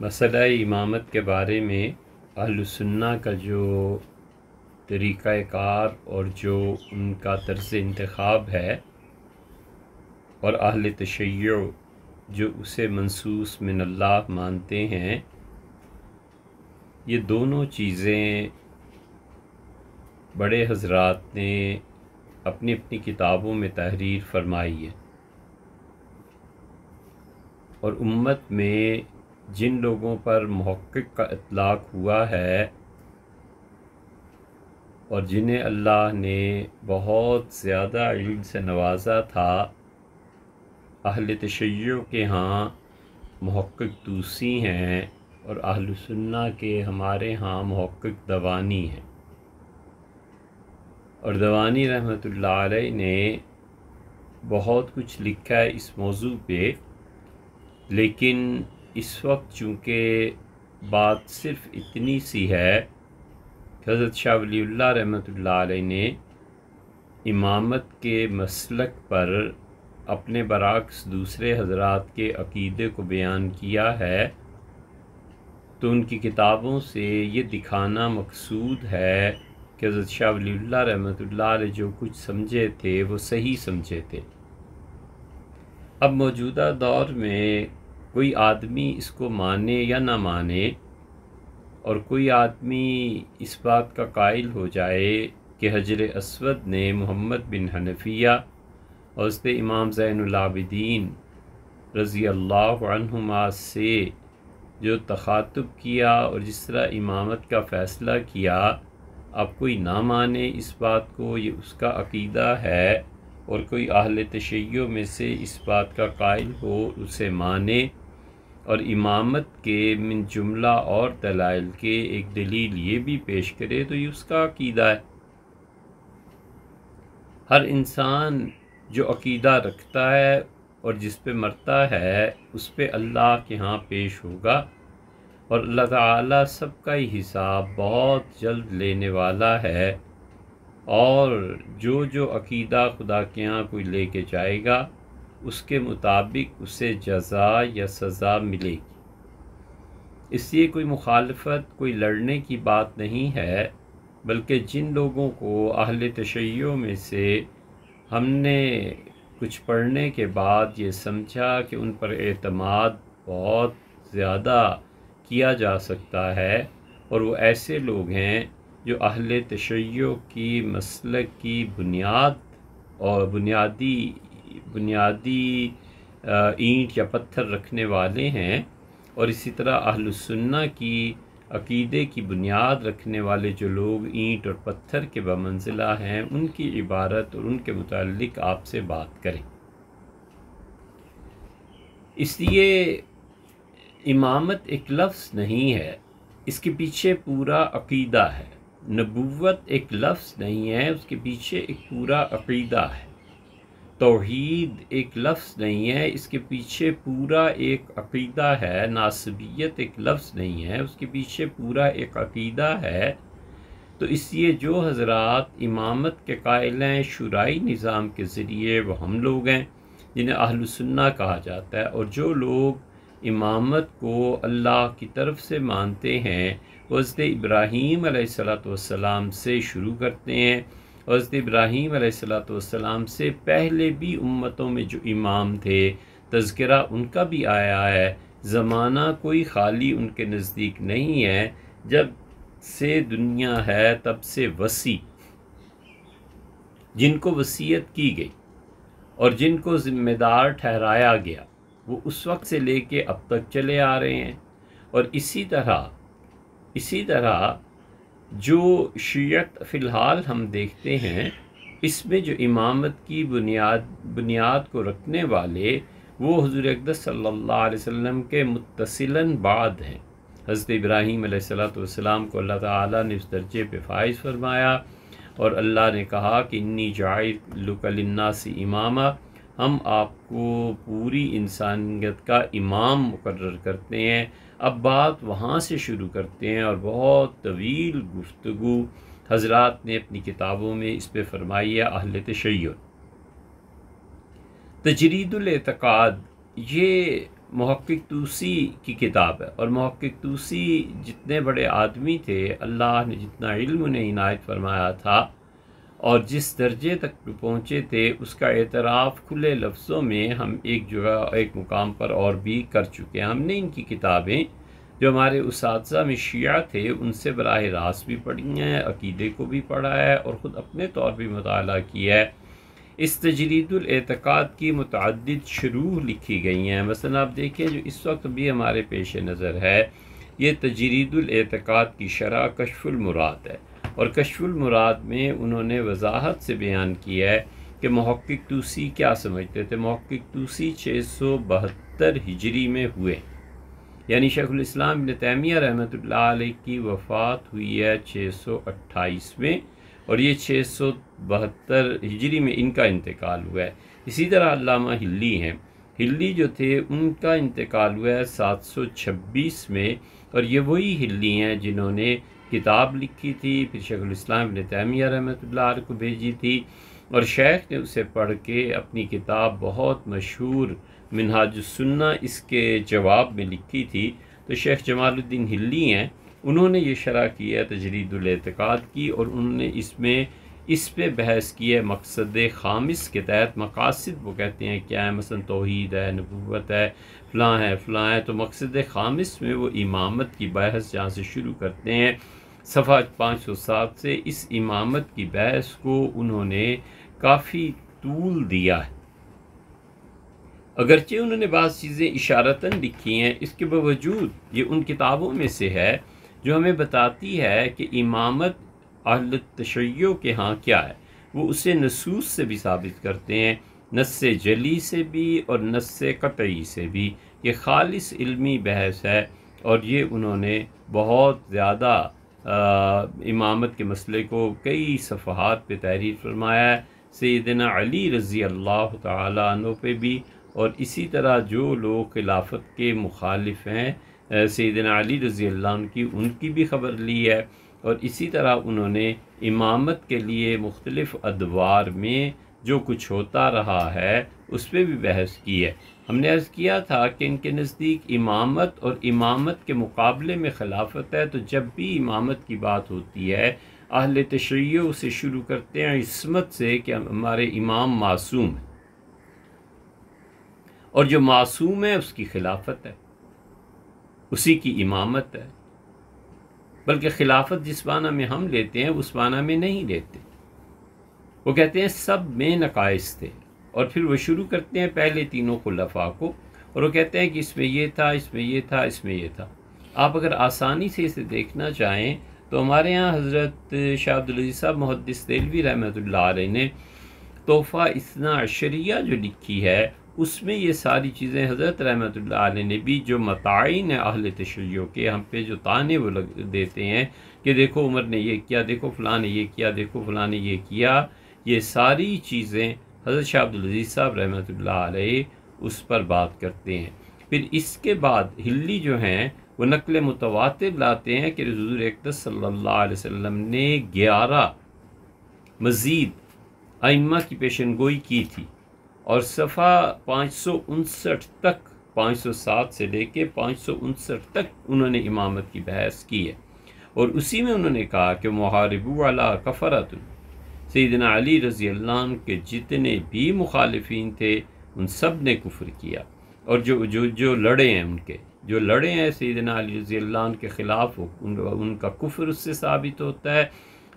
مسئلہ امامت کے بارے میں اہل سنہ کا جو طریقہ کار اور جو ان کا طرز انتخاب ہے، اور اہل تشیع جو اسے منصوص من اللہ مانتے ہیں، یہ دونوں چیزیں بڑے حضرات نے اپنی اپنی کتابوں میں تحریر فرمائی ہے، اور امت میں جن لوگوں پر محقق کا اطلاق ہوا ہے اور جنہیں اللہ نے بہت زیادہ علم سے نوازا تھا، اہل تشیع کے ہاں محقق طوسی ہیں اور اہل سنہ کے ہمارے ہاں محقق دوانی ہیں۔ اور دوانی رحمۃ اللہ علیہ نے بہت کچھ لکھا ہے اس موضوع پہ، لیکن اس وقت چونکہ بات صرف اتنی سی ہے کہ حضرت شاہ ولی اللہ رحمۃ اللہ علیہ نے امامت کے مسلک پر اپنے برعکس دوسرے حضرات کے عقیدے کو بیان کیا ہے، تو ان کی کتابوں سے یہ دکھانا مقصود ہے کہ حضرت شاہ ولی اللہ رحمۃ اللہ علیہ جو کچھ سمجھے تھے وہ صحیح سمجھے تھے۔ اب موجودہ دور میں کوئی آدمی اس کو مانے یا نہ مانے، اور کوئی آدمی اس بات کا قائل ہو جائے کہ حجر اسود نے محمد بن حنفیہ اور حضرت امام زین العابدین رضی اللہ عنہما سے جو تخاطب کیا اور جس طرح امامت کا فیصلہ کیا، اب کوئی نہ مانے اس بات کو، یہ اس کا عقیدہ ہے، اور کوئی اہل تشیع میں سے اس بات کا قائل ہو اسے مانے، اور امامت کے من جملہ اور دلائل کے ایک دلیل یہ بھی پیش کرے، تو یہ اس کا عقیدہ ہے۔ ہر انسان جو عقیدہ رکھتا ہے اور جس پہ مرتا ہے اس پہ اللہ کے ہاں پیش ہوگا، اور اللہ تعالیٰ سب کا ہی حساب بہت جلد لینے والا ہے، اور جو عقیدہ خدا کے ہاں کوئی لے کے جائے گا اس کے مطابق اسے جزا یا سزا ملے گی۔ اس لیے کوئی مخالفت، کوئی لڑنے کی بات نہیں ہے، بلکہ جن لوگوں کو اہل تشیع میں سے ہم نے کچھ پڑھنے کے بعد یہ سمجھا کہ ان پر اعتماد بہت زیادہ کیا جا سکتا ہے، اور وہ ایسے لوگ ہیں جو اہل تشیع کی مسلک کی بنیاد اور بنیادی اینٹ یا پتھر رکھنے والے ہیں، اور اسی طرح اہل سنہ کی عقیدے کی بنیاد رکھنے والے جو لوگ اینٹ اور پتھر کے بمنزلہ ہیں، ان کی عبارت اور ان کے متعلق آپ سے بات کریں۔ اس لیے امامت ایک لفظ نہیں ہے، اس کے پیچھے پورا عقیدہ ہے۔ نبوت ایک لفظ نہیں ہے، اس کے پیچھے ایک پورا عقیدہ ہے۔ توحید ایک لفظ نہیں ہے، اس کے پیچھے پورا ایک عقیدہ ہے۔ ناسبیت ایک لفظ نہیں ہے، اس کے پیچھے پورا ایک عقیدہ ہے۔ تو اس لیے جو حضرات امامت کے قائل ہیں شورائی نظام کے ذریعے، وہ ہم لوگ ہیں جنہیں اہل سنہ کہا جاتا ہے، اور جو لوگ امامت کو اللہ کی طرف سے مانتے ہیں وہ حضرت ابراہیم علیہ السلام سے شروع کرتے ہیں، اور حضرت ابراہیم علیہ السلام سے پہلے بھی امتوں میں جو امام تھے تذکرہ ان کا بھی آیا ہے۔ زمانہ کوئی خالی ان کے نزدیک نہیں ہے، جب سے دنیا ہے تب سے وسیع جن کو وصیت کی گئی اور جن کو ذمہ دار ٹھہرایا گیا، وہ اس وقت سے لے کے اب تک چلے آ رہے ہیں۔ اور اسی طرح جو شیعت فی الحال ہم دیکھتے ہیں، اس میں جو امامت کی بنیاد کو رکھنے والے وہ حضور اقدس صلی اللہ علیہ وسلم کے متصلاً بعد ہیں۔ حضرت ابراہیم علیہ السلام کو اللہ تعالیٰ نے اس درجے پہ فائز فرمایا، اور اللہ نے کہا کہ انی جاعلک للناس اماما، ہم آپ کو پوری انسانیت کا امام مقرر کرتے ہیں۔ اب بات وہاں سے شروع کرتے ہیں، اور بہت طویل گفتگو حضرات نے اپنی کتابوں میں اس پہ فرمائی ہے۔ اہل تشیع تجرید الاعتقاد، یہ محقق طوسی کی کتاب ہے، اور محقق طوسی جتنے بڑے آدمی تھے، اللہ نے جتنا علم انہیں عنایت فرمایا تھا اور جس درجے تک پہنچے تھے، اس کا اعتراف کھلے لفظوں میں ہم ایک جگہ ایک مقام پر اور بھی کر چکے ہیں۔ ہم نے ان کی کتابیں جو ہمارے اساتذہ میں شیعہ تھے ان سے براہ راست بھی پڑھی ہیں، عقیدے کو بھی پڑھا ہے اور خود اپنے طور بھی مطالعہ کیا ہے۔ اس تجرید الاعتقاد کی متعدد شروح لکھی گئی ہیں۔ مثلا آپ دیکھیں جو اس وقت بھی ہمارے پیش نظر ہے، یہ تجرید الاعتقاد کی شرح کشف المراد ہے، اور کشف المراد میں انہوں نے وضاحت سے بیان کیا ہے کہ محقق طوسی کیا سمجھتے تھے۔ محقق طوسی 672 ہجری میں ہوئے، یعنی شیخ الاسلام ابن تیمیہ رحمۃ اللہ علیہ کی وفات ہوئی ہے 628 میں، اور یہ 672 ہجری میں ان کا انتقال ہوا ہے۔ اسی طرح علامہ ہلی ہیں، ہلی جو تھے ان کا انتقال ہوا ہے 726 میں، اور یہ وہی ہلی ہیں جنہوں نے کتاب لکھی تھی، پھر شیخ الاسلام ابن تیمیہ رحمۃ اللہ علیہ کو بھیجی تھی، اور شیخ نے اسے پڑھ کے اپنی کتاب بہت مشہور منہاج السنہ اس کے جواب میں لکھی تھی۔ تو شیخ جمال الدین ہلی ہیں، انہوں نے یہ شرح کی ہے تجرید الاعتقاد کی، اور انہوں نے اس پہ بحث کی ہے مقصد خامس کے تحت۔ مقاصد وہ کہتے ہیں کیا ہے، مثلا توحید ہے، نبوت ہے، فلاں ہے فلاں ہے۔ تو مقصد خامس میں وہ امامت کی بحث جہاں سے شروع کرتے ہیں صفحہ 507 سے، اس امامت کی بحث کو انہوں نے کافی طول دیا ہے، اگرچہ انہوں نے بعض چیزیں اشارتاً لکھی ہیں، اس کے باوجود یہ ان کتابوں میں سے ہے جو ہمیں بتاتی ہے کہ امامت اہل تشیع کے ہاں کیا ہے۔ وہ اسے نصوص سے بھی ثابت کرتے ہیں، نص جلی سے بھی اور نص قطعی سے بھی۔ یہ خالص علمی بحث ہے، اور یہ انہوں نے بہت زیادہ امامت کے مسئلے کو کئی صفحات پہ تحریر فرمایا ہے، سیدنا علی رضی اللہ تعالیٰ عنہ پہ بھی، اور اسی طرح جو لوگ خلافت کے مخالف ہیں سیدنا علی رضی اللہ عنہ کی، ان کی بھی خبر لی ہے، اور اسی طرح انہوں نے امامت کے لیے مختلف ادوار میں جو کچھ ہوتا رہا ہے اس پہ بھی بحث کی ہے۔ ہم نے عرض کیا تھا کہ ان کے نزدیک امامت اور امامت کے مقابلے میں خلافت ہے، تو جب بھی امامت کی بات ہوتی ہے اہل تشیع سے شروع کرتے ہیں عصمت سے کہ ہمارے امام معصوم ہیں، اور جو معصوم ہے اس کی خلافت ہے، اسی کی امامت ہے، بلکہ خلافت جس معنی میں ہم لیتے ہیں اس معنی میں نہیں لیتے۔ وہ کہتے ہیں سب میں نقائص تھے، اور پھر وہ شروع کرتے ہیں پہلے تینوں خلفاء کو، اور وہ کہتے ہیں کہ اس میں یہ تھا، اس میں یہ تھا، اس میں یہ تھا۔ آپ اگر آسانی سے اسے دیکھنا چاہیں تو ہمارے ہاں حضرت شاہ عبدالعزیز صاحب محدث دہلوی رحمۃ اللہ علیہ نے تحفہ اثنا عشریہ جو لکھی ہے، اس میں یہ ساری چیزیں حضرت رحمۃ اللہ علیہ نے بھی جو متعین اہل تشیع کے ہم پہ جو تانے وہ دیتے ہیں کہ دیکھو عمر نے یہ کیا، دیکھو فلاں نے یہ کیا، دیکھو فلاں نے یہ کیا، یہ ساری چیزیں حضرت شاہ عبدالعزیز صاحب رحمۃ اللہ علیہ اس پر بات کرتے ہیں۔ پھر اس کے بعد ہلی جو ہیں وہ نقل متواتر لاتے ہیں کہ حضور اقدس صلی اللہ علیہ وسلم نے 11 مزید ائمہ کی پیشن گوئی کی تھی، اور صفحہ 559 تک، 507 سے لے کے 559 تک انہوں نے امامت کی بحث کی ہے، اور اسی میں انہوں نے کہا کہ محاربو علی کفرۃ، سیدنا علی رضی اللہ عنہ کے جتنے بھی مخالفین تھے ان سب نے کفر کیا، اور جو لڑے ہیں ان کے جو لڑے ہیں سیدنا علی رضی اللہ عنہ کے خلاف ان کا کفر اس سے ثابت ہوتا ہے،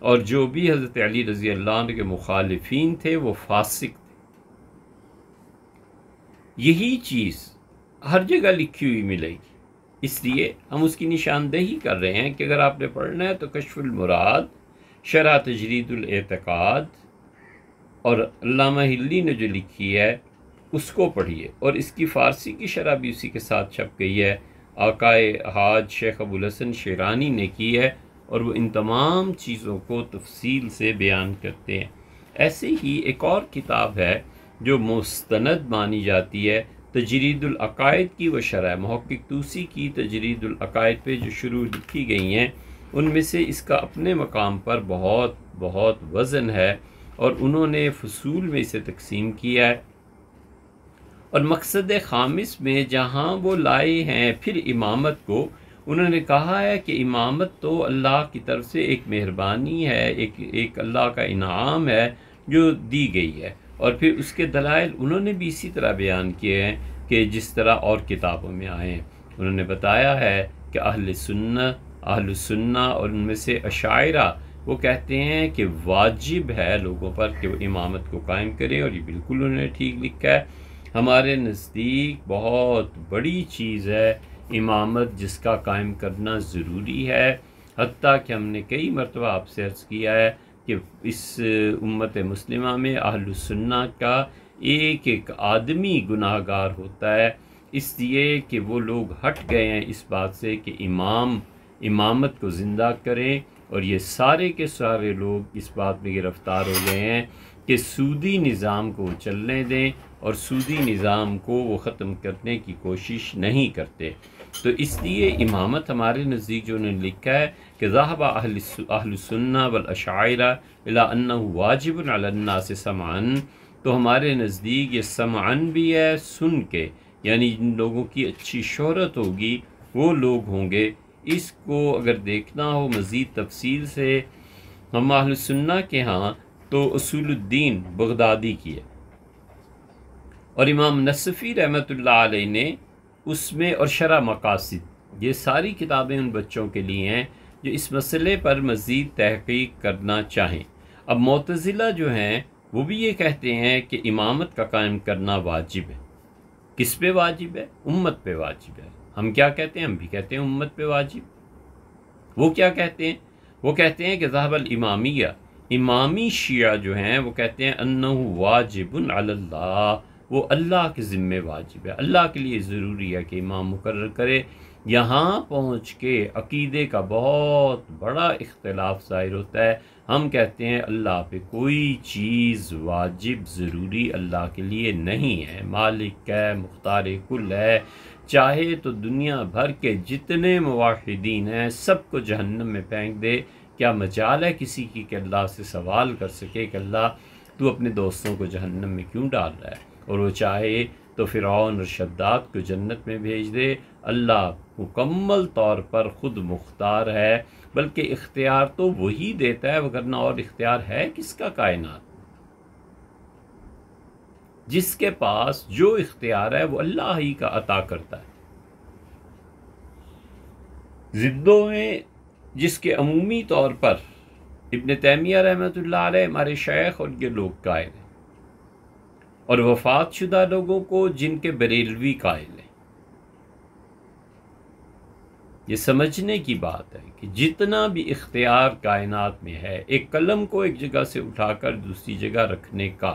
اور جو بھی حضرت علی رضی اللہ عنہ کے مخالفین تھے وہ فاسق تھے۔ یہی چیز ہر جگہ لکھی ہوئی ملے گی، اس لیے ہم اس کی نشاندہی کر رہے ہیں کہ اگر آپ نے پڑھنا ہے تو کشف المراد، شرح تجرید الاعتقاد، اور علامہ ہلی نے جو لکھی ہے اس کو پڑھیے، اور اس کی فارسی کی شرح بھی اسی کے ساتھ چھپ گئی ہے، آقائے حاج شیخ ابو الحسن شیرانی نے کی ہے، اور وہ ان تمام چیزوں کو تفصیل سے بیان کرتے ہیں۔ ایسے ہی ایک اور کتاب ہے جو مستند مانی جاتی ہے، تجرید العقائد کی وہ شرح، محقق طوسی کی تجرید العقائد پہ جو شروع لکھی گئی ہیں ان میں سے اس کا اپنے مقام پر بہت بہت وزن ہے، اور انہوں نے فصول میں اسے تقسیم کیا ہے، اور مقصد خامس میں جہاں وہ لائے ہیں پھر امامت کو، انہوں نے کہا ہے کہ امامت تو اللہ کی طرف سے ایک مہربانی ہے، ایک اللہ کا انعام ہے جو دی گئی ہے، اور پھر اس کے دلائل انہوں نے بھی اسی طرح بیان کیے ہیں کہ جس طرح اور کتابوں میں آئے ہیں۔ انہوں نے بتایا ہے کہ اہل سنہ اور ان میں سے اشاعرہ وہ کہتے ہیں کہ واجب ہے لوگوں پر کہ وہ امامت کو قائم کریں، اور یہ بالکل انہوں نے ٹھیک لکھا ہے۔ ہمارے نزدیک بہت بڑی چیز ہے امامت، جس کا قائم کرنا ضروری ہے، حتیٰ کہ ہم نے کئی مرتبہ آپ سے عرض کیا ہے کہ اس امت مسلمہ میں اہل سنہ کا ایک ایک آدمی گناہ گار ہوتا ہے، اس لیے کہ وہ لوگ ہٹ گئے ہیں اس بات سے کہ امامت کو زندہ کریں، اور یہ سارے کے سارے لوگ اس بات میں گرفتار ہو گئے ہیں کہ سودی نظام کو چلنے دیں، اور سودی نظام کو وہ ختم کرنے کی کوشش نہیں کرتے۔ تو اس لیے امامت ہمارے نزدیک جو انہوں نے لکھا ہے کہ ذہب اہل السنہ والاشاعرہ الی انہ واجب علی الناس سمعاً، تو ہمارے نزدیک یہ سمعاً بھی ہے، سن کے، یعنی جن لوگوں کی اچھی شہرت ہوگی وہ لوگ ہوں گے۔ اس کو اگر دیکھنا ہو مزید تفصیل سے ہم اہل السنہ کے ہاں تو اصول الدین بغدادی کی ہے، اور امام نصفی رحمۃ اللہ علیہ نے اس میں، اور شرح مقاصد، یہ ساری کتابیں ان بچوں کے لیے ہیں جو اس مسئلے پر مزید تحقیق کرنا چاہیں۔ اب معتزلہ جو ہیں وہ بھی یہ کہتے ہیں کہ امامت کا قائم کرنا واجب ہے۔ کس پہ واجب ہے؟ امت پہ واجب ہے۔ ہم کیا کہتے ہیں؟ ہم بھی کہتے ہیں امت پہ واجب۔ وہ کیا کہتے ہیں؟ وہ کہتے ہیں کہ ذہب الامامیہ، امامی شیعہ جو ہیں وہ کہتے ہیں انہ واجب علی اللہ، وہ اللہ کے ذمے واجب ہے، اللہ کے لیے ضروری ہے کہ امام مقرر کرے۔ یہاں پہنچ کے عقیدے کا بہت بڑا اختلاف ظاہر ہوتا ہے۔ ہم کہتے ہیں اللہ پہ کوئی چیز واجب ضروری اللہ کے لیے نہیں ہے، مالک ہے، مختار کل ہے، چاہے تو دنیا بھر کے جتنے موحدین ہیں سب کو جہنم میں پھینک دے، کیا مجال ہے کسی کی کہ اللہ سے سوال کر سکے کہ اللہ تو اپنے دوستوں کو جہنم میں کیوں ڈال رہا ہے؟ اور وہ چاہے تو فرعون اور شداد کو جنت میں بھیج دے۔ اللہ مکمل طور پر خود مختار ہے، بلکہ اختیار تو وہی دیتا ہے، وگرنہ اور اختیار ہے کس کا کائنات؟ جس کے پاس جو اختیار ہے وہ اللہ ہی کا عطا کرتا ہے۔ ضدوں میں جس کے عمومی طور پر ابن تیمیہ رحمۃ اللہ علیہ ہمارے شیخ اور یہ لوگ قائل ہیں، اور وفات شدہ لوگوں کو جن کے بریلوی قائل ہیں۔ یہ سمجھنے کی بات ہے کہ جتنا بھی اختیار کائنات میں ہے، ایک قلم کو ایک جگہ سے اٹھا کر دوسری جگہ رکھنے کا،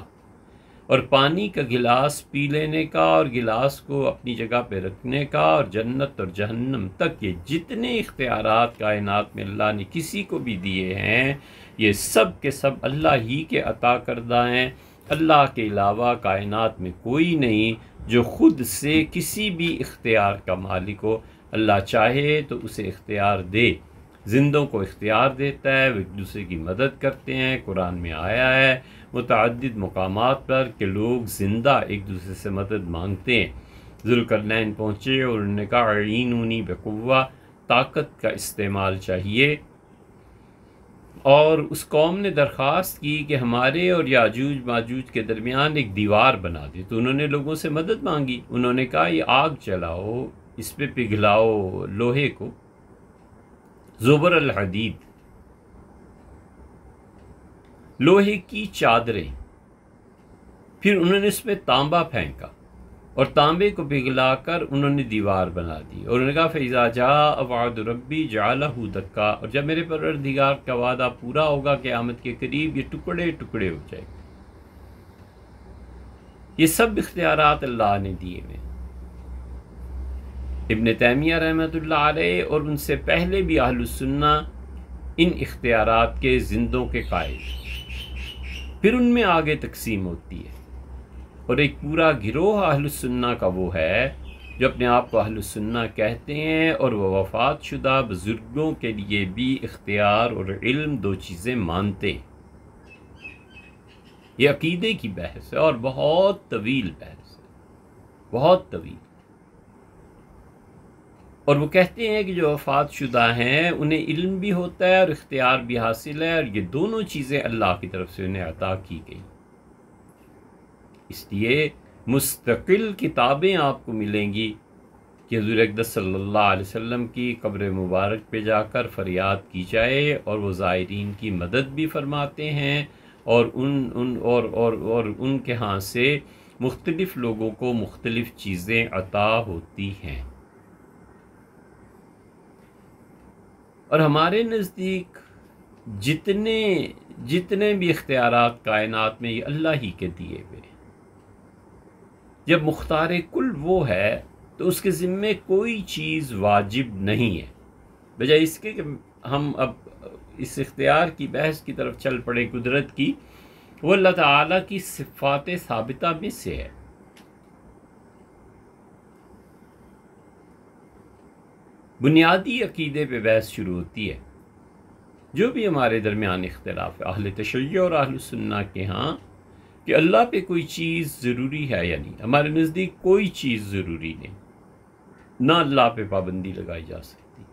اور پانی کا گلاس پی لینے کا، اور گلاس کو اپنی جگہ پہ رکھنے کا، اور جنت اور جہنم تک، یہ جتنے اختیارات کائنات میں اللہ نے کسی کو بھی دیے ہیں، یہ سب کے سب اللہ ہی کے عطا کردہ ہیں۔ اللہ کے علاوہ کائنات میں کوئی نہیں جو خود سے کسی بھی اختیار کا مالک ہو۔ اللہ چاہے تو اسے اختیار دے، زندوں کو اختیار دیتا ہے، وہ ایک دوسرے کی مدد کرتے ہیں۔ قرآن میں آیا ہے متعدد مقامات پر کہ لوگ زندہ ایک دوسرے سے مدد مانگتے ہیں۔ ذوالقرنین پہنچے اور انہوں نے کہا اعینونی بقوہ، طاقت کا استعمال چاہیے، اور اس قوم نے درخواست کی کہ ہمارے اور یاجوج ماجوج کے درمیان ایک دیوار بنا دی، تو انہوں نے لوگوں سے مدد مانگی۔ انہوں نے کہا یہ آگ چلاؤ، اس پہ پگھلاؤ لوہے کو، زبر الحدید، لوہے کی چادریں، پھر انہوں نے اس پہ تانبا پھینکا، اور تانبے کو پگھلا کر انہوں نے دیوار بنا دی، اور انہوں نے کہا فَإِذَا جَاءَ وَعْدُ رَبِّي جَعَلَهُ دَكَّا، اور جب میرے پروردگار کا وعدہ پورا ہوگا قیامت کے قریب، یہ ٹکڑے ٹکڑے ہو جائے گا۔ یہ سب اختیارات اللہ نے دیے ہوئے۔ ابن تیمیہ رحمۃ اللہ علیہ اور ان سے پہلے بھی اہل السنہ ان اختیارات کے زندوں کے قائل، پھر ان میں آگے تقسیم ہوتی ہے، اور ایک پورا گروہ اہل السنہ کا وہ ہے جو اپنے آپ کو اہل السنہ کہتے ہیں، اور وہ وفات شدہ بزرگوں کے لیے بھی اختیار اور علم دو چیزیں مانتے ہیں۔ یہ عقیدے کی بحث ہے اور بہت طویل بحث ہے۔ بہت طویل. اور وہ کہتے ہیں کہ جو وفات شدہ ہیں انہیں علم بھی ہوتا ہے اور اختیار بھی حاصل ہے، اور یہ دونوں چیزیں اللہ کی طرف سے انہیں عطا کی گئی. اس لیے مستقل کتابیں آپ کو ملیں گی کہ حضور اقدس صلی اللہ علیہ وسلم کی قبر مبارک پہ جا کر فریاد کی جائے، اور وہ زائرین کی مدد بھی فرماتے ہیں، اور ان کے ہاں سے مختلف لوگوں کو مختلف چیزیں عطا ہوتی ہیں. اور ہمارے نزدیک جتنے بھی اختیارات کائنات میں یہ اللہ ہی کے دیے ہوئے. جب مختار کل وہ ہے تو اس کے ذمے کوئی چیز واجب نہیں ہے، بجائے اس کے کہ ہم اب اس اختیار کی بحث کی طرف چل پڑے قدرت کی. وہ اللہ تعالیٰ کی صفات ثابتہ میں سے ہے. بنیادی عقیدے پہ بحث شروع ہوتی ہے. جو بھی ہمارے درمیان اختلاف ہے اہل تشیع اور اہل سنہ کے ہاں کہ اللہ پہ کوئی چیز ضروری ہے یا نہیں، ہمارے نزدیک کوئی چیز ضروری نہیں، نہ اللہ پہ پابندی لگائی جا سکتی.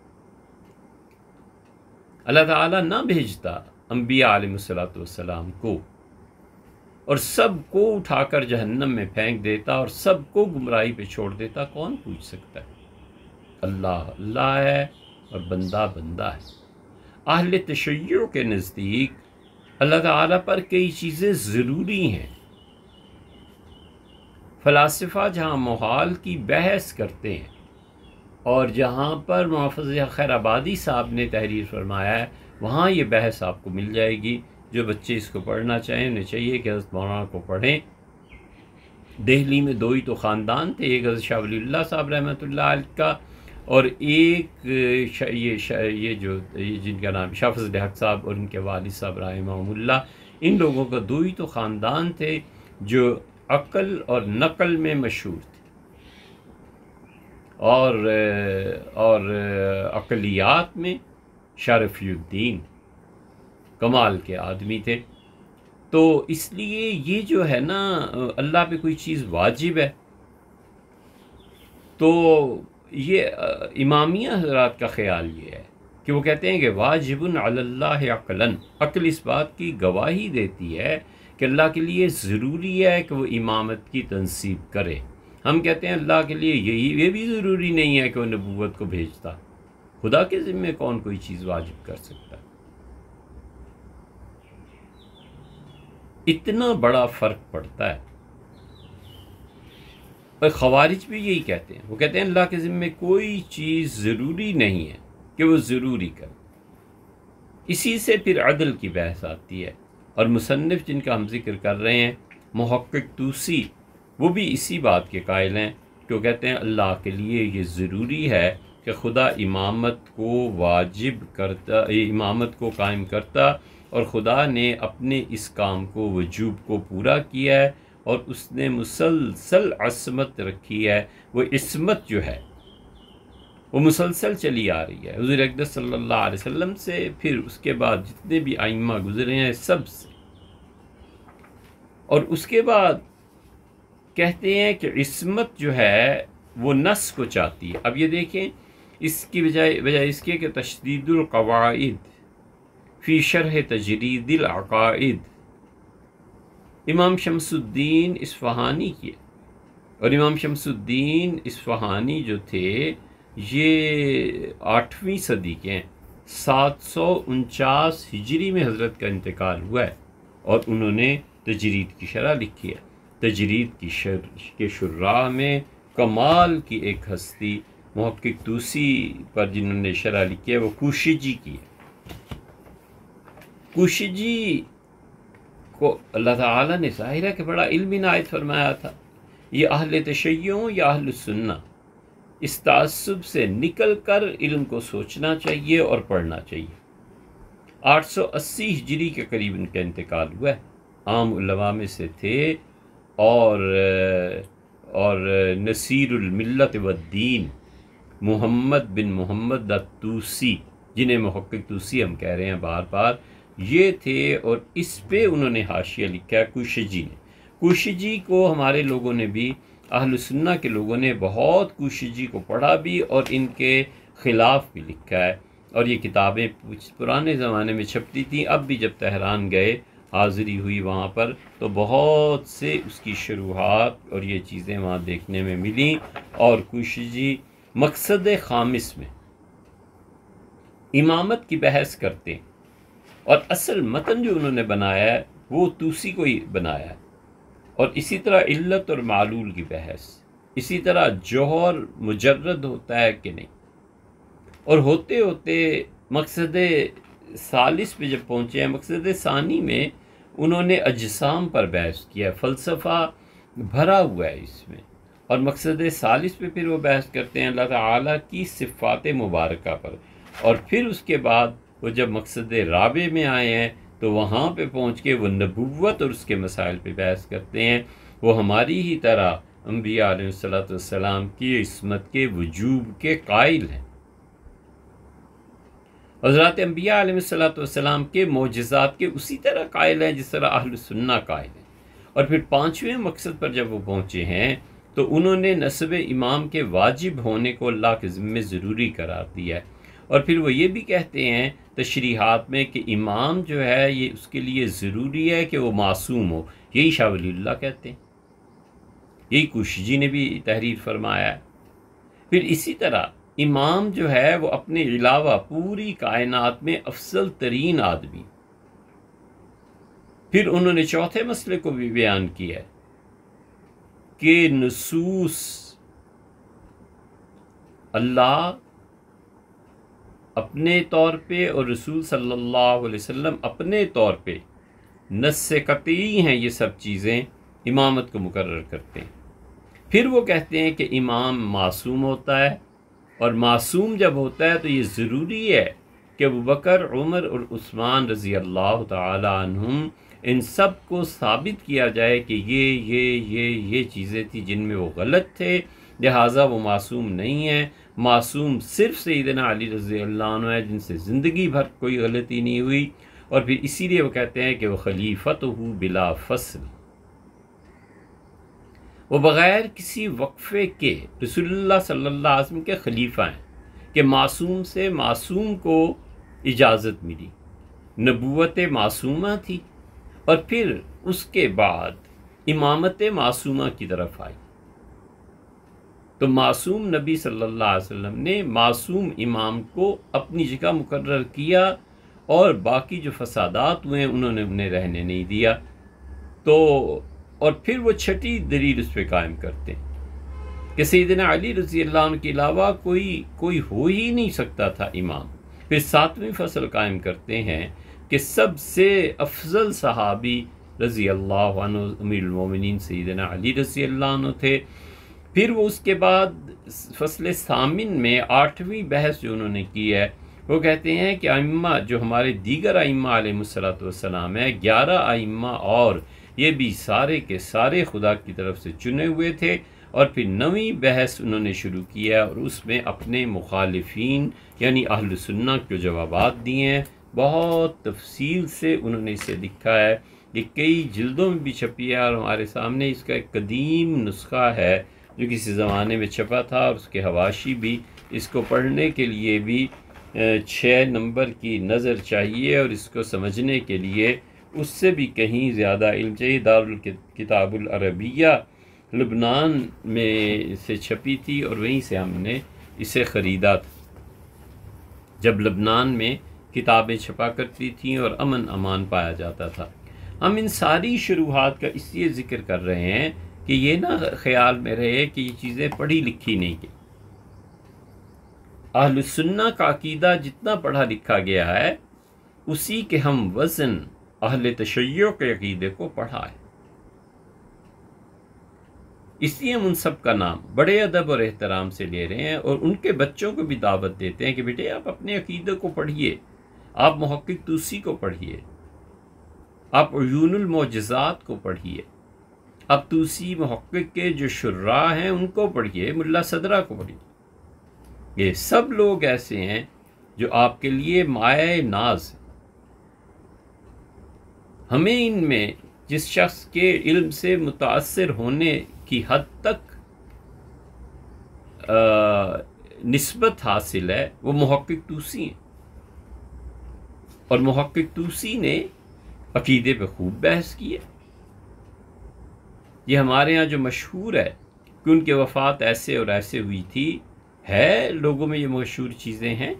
اللہ تعالیٰ نہ بھیجتا انبیاء علیہ السلام کو اور سب کو اٹھا کر جہنم میں پھینک دیتا اور سب کو گمراہی پہ چھوڑ دیتا، کون پوچھ سکتا ہے؟ اللہ ہے اور بندہ بندہ ہے. اہل تشیع کے نزدیک اللہ تعالیٰ پر کئی چیزیں ضروری ہیں. فلاسفہ جہاں محال کی بحث کرتے ہیں اور جہاں پر محافظ خیر آبادی صاحب نے تحریر فرمایا ہے وہاں یہ بحث آپ کو مل جائے گی. جو بچے اس کو پڑھنا چاہیں انہیں چاہیے کہ حضرت مولانا کو پڑھیں. دہلی میں دو ہی تو خاندان تھے، ایک حضرت شاہ ولی اللہ صاحب رحمۃ اللہ علیہ کا، اور ایک یہ جن کا نام شاہ فضل حق صاحب اور ان کے والد صاحب رحمہ اللہ. ان لوگوں کا دو ہی تو خاندان تھے جو عقل اور نقل میں مشہور تھے اور عقلیات میں شرفی الدین کمال کے آدمی تھے. تو اس لیے یہ جو ہے نا اللہ پہ کوئی چیز واجب ہے تو یہ امامیہ حضرات کا خیال یہ ہے کہ وہ کہتے ہیں کہ واجب علی اللہ عقلاً، عقل اس بات کی گواہی دیتی ہے کہ اللہ کے لیے ضروری ہے کہ وہ امامت کی تنصیب کرے. ہم کہتے ہیں اللہ کے لیے یہ بھی ضروری نہیں ہے کہ وہ نبوت کو بھیجتا. خدا کے ذمے کون کوئی چیز واجب کر سکتا ہے؟ اتنا بڑا فرق پڑتا ہے. اور خوارج بھی یہی کہتے ہیں، وہ کہتے ہیں اللہ کے ذمے کوئی چیز ضروری نہیں ہے کہ وہ ضروری کرے. اسی سے پھر عدل کی بحث آتی ہے. اور مصنف جن کا ہم ذکر کر رہے ہیں محقق طوسی، وہ بھی اسی بات کے قائل ہیں کہ وہ کہتے ہیں اللہ کے لیے یہ ضروری ہے کہ خدا امامت کو واجب کرتا، امامت کو قائم کرتا، اور خدا نے اپنے اس کام کو وجوب کو پورا کیا ہے اور اس نے مسلسل عصمت رکھی ہے. وہ عصمت جو ہے وہ مسلسل چلی آ رہی ہے حضور اقدس صلی اللہ علیہ وسلم سے، پھر اس کے بعد جتنے بھی ائمہ گزرے ہیں سب سے. اور اس کے بعد کہتے ہیں کہ عصمت جو ہے وہ نص کو چاہتی ہے. اب یہ دیکھیں اس کی بجائے اس کے کہ تشدید القواعد فی شرح تجرید العقائد امام شمس الدین اصفہانی کی. اور امام شمس الدین اصفہانی جو تھے یہ 8ویں صدی کے ہیں، 749 ہجری میں حضرت کا انتقال ہوا ہے، اور انہوں نے تجرید کی شرح لکھی ہے. تجرید کے شراح میں کمال کی ایک ہستی محقق طوسی پر جنہوں نے شرح لکھی ہے وہ کوشجی کی ہے. کوشجی کو اللہ تعالیٰ نے ظاہر ہے کہ بڑا علم عنایت فرمایا تھا. یہ اہل تشیع یا اہل سنہ اس تعصب سے نکل کر علم کو سوچنا چاہیے اور پڑھنا چاہیے. 880 ہجری کے قریب ان کا انتقال ہوا ہے. عام علماء میں سے تھے اور نصیر الملت والدین محمد بن محمد الطوسی، جنہیں محقق طوسی ہم کہہ رہے ہیں بار بار، یہ تھے. اور اس پہ انہوں نے حاشیہ لکھا ہے کوشجی نے. کوشجی کو ہمارے لوگوں نے بھی اہل سنہ کے لوگوں نے بہت کوششی کو پڑھا بھی اور ان کے خلاف بھی لکھا ہے، اور یہ کتابیں پرانے زمانے میں چھپتی تھیں. اب بھی جب تہران گئے، حاضری ہوئی وہاں پر، تو بہت سے اس کی شروحات اور یہ چیزیں وہاں دیکھنے میں ملیں. اور کوششی مقصد خامس میں امامت کی بحث کرتے ہیں، اور اصل متن جو انہوں نے بنایا ہے وہ توسی کو ہی بنایا ہے. اور اسی طرح علت اور معلول کی بحث، اسی طرح جوہر مجرد ہوتا ہے کہ نہیں. اور ہوتے ہوتے مقصد ثالث پہ جب پہنچے ہیں، مقصد ثانی میں انہوں نے اجسام پر بحث کیا. فلسفہ بھرا ہوا ہے اس میں. اور مقصد ثالث پہ پھر وہ بحث کرتے ہیں اللہ تعالیٰ کی صفات مبارکہ پر. اور پھر اس کے بعد وہ جب مقصد رابع میں آئے ہیں تو وہاں پہ پہنچ کے وہ نبوت اور اس کے مسائل پہ بحث کرتے ہیں. وہ ہماری ہی طرح انبیاء علیہ السلام کی عصمت کے وجوب کے قائل ہیں. حضرات انبیاء علیہ السلام کے معجزات کے اسی طرح قائل ہیں جس طرح اہل سنہ قائل ہیں. اور پھر پانچویں مقصد پر جب وہ پہنچے ہیں تو انہوں نے نسب امام کے واجب ہونے کو اللہ کے ذمے ضروری قرار دیا ہے. اور پھر وہ یہ بھی کہتے ہیں تشریحات میں کہ امام جو ہے یہ اس کے لیے ضروری ہے کہ وہ معصوم ہو. یہی شاہ ولی اللہ کہتے ہیں، یہی کوشجی نے بھی تحریر فرمایا ہے. پھر اسی طرح امام جو ہے وہ اپنے علاوہ پوری کائنات میں افضل ترین آدمی. پھر انہوں نے چوتھے مسئلے کو بھی بیان کیا ہے کہ نصوص اللہ اپنے طور پہ اور رسول صلی اللہ علیہ وسلم اپنے طور پہ نص قطعی ہیں. یہ سب چیزیں امامت کو مقرر کرتے ہیں. پھر وہ کہتے ہیں کہ امام معصوم ہوتا ہے، اور معصوم جب ہوتا ہے تو یہ ضروری ہے کہ ابوبکر، عمر اور عثمان رضی اللہ تعالی عنہم ان سب کو ثابت کیا جائے کہ یہ چیزیں تھیں جن میں وہ غلط تھے، لہٰذا وہ معصوم نہیں ہیں. معصوم صرف سیدنا علی رضی اللہ عنہ ہے جن سے زندگی بھر کوئی غلطی نہیں ہوئی. اور پھر اسی لیے وہ کہتے ہیں کہ وہ خلیفتہ بلا فصل، وہ بغیر کسی وقفے کے رسول اللہ صلی اللہ علیہ وسلم کے خلیفہ ہیں. کہ معصوم سے معصوم کو اجازت ملی، نبوت معصومہ تھی، اور پھر اس کے بعد امامت معصومہ کی طرف آئی. تو معصوم نبی صلی اللہ علیہ وسلم نے معصوم امام کو اپنی جگہ مقرر کیا، اور باقی جو فسادات ہوئے ہیں انہوں نے انہیں رہنے نہیں دیا. تو اور پھر وہ چھٹی دلیل اس پہ قائم کرتے ہیں کہ سیدنا علی رضی اللہ عنہ کے علاوہ کوئی ہو ہی نہیں سکتا تھا امام. پھر ساتویں فصل قائم کرتے ہیں کہ سب سے افضل صحابی رضی اللہ عنہ امیر المومنین سیدنا علی رضی اللہ عنہ تھے. پھر وہ اس کے بعد فصل ثامن میں آٹھویں بحث جو انہوں نے کی ہے وہ کہتے ہیں کہ ائمہ جو ہمارے دیگر ائمہ علیہ السلام ہیں، 11 ائمہ اور یہ بھی سارے کے سارے خدا کی طرف سے چنے ہوئے تھے. اور پھر 9ویں بحث انہوں نے شروع کیا اور اس میں اپنے مخالفین یعنی اہل سنہ کے جوابات دیے ہیں. بہت تفصیل سے انہوں نے اسے لکھا ہے، یہ کئی جلدوں میں بھی چھپی ہے، اور ہمارے سامنے اس کا ایک قدیم نسخہ ہے جو کسی زمانے میں چھپا تھا، اور اس کے حواشی بھی. اس کو پڑھنے کے لیے بھی 6 نمبر کی نظر چاہیے، اور اس کو سمجھنے کے لیے اس سے بھی کہیں زیادہ علم چاہیے. دارالکتاب العربیہ لبنان میں سے چھپی تھی، اور وہیں سے ہم نے اسے خریدا تھا جب لبنان میں کتابیں چھپا کرتی تھیں اور امن امان پایا جاتا تھا. ہم ان ساری شروحات کا اس لیے ذکر کر رہے ہیں کہ یہ نہ خیال میں رہے کہ یہ چیزیں پڑھی لکھی نہیں گئی. اہل سنہ کا عقیدہ جتنا پڑھا لکھا گیا ہے اسی کے ہم وزن اہل تشیع کے عقیدے کو پڑھا ہے. اس لیے ہم ان سب کا نام بڑے ادب اور احترام سے لے رہے ہیں، اور ان کے بچوں کو بھی دعوت دیتے ہیں کہ بیٹے آپ اپنے عقیدے کو پڑھیے، آپ محقق توسی کو پڑھیے، آپ عیون المعجزات کو پڑھیے، آپ توسی محقق کے جو شراح ہیں ان کو پڑھیے، ملا صدرہ کو پڑھیے. یہ سب لوگ ایسے ہیں جو آپ کے لیے مایہ ناز ہیں. ہمیں ان میں جس شخص کے علم سے متاثر ہونے کی حد تک نسبت حاصل ہے وہ محقق طوسی ہیں، اور محقق طوسی نے عقیدے پہ خوب بحث کی ہے۔ یہ ہمارے ہاں جو مشہور ہے کہ ان کے وفات ایسے اور ایسے ہوئی تھی، ہے لوگوں میں یہ مشہور چیزیں ہیں،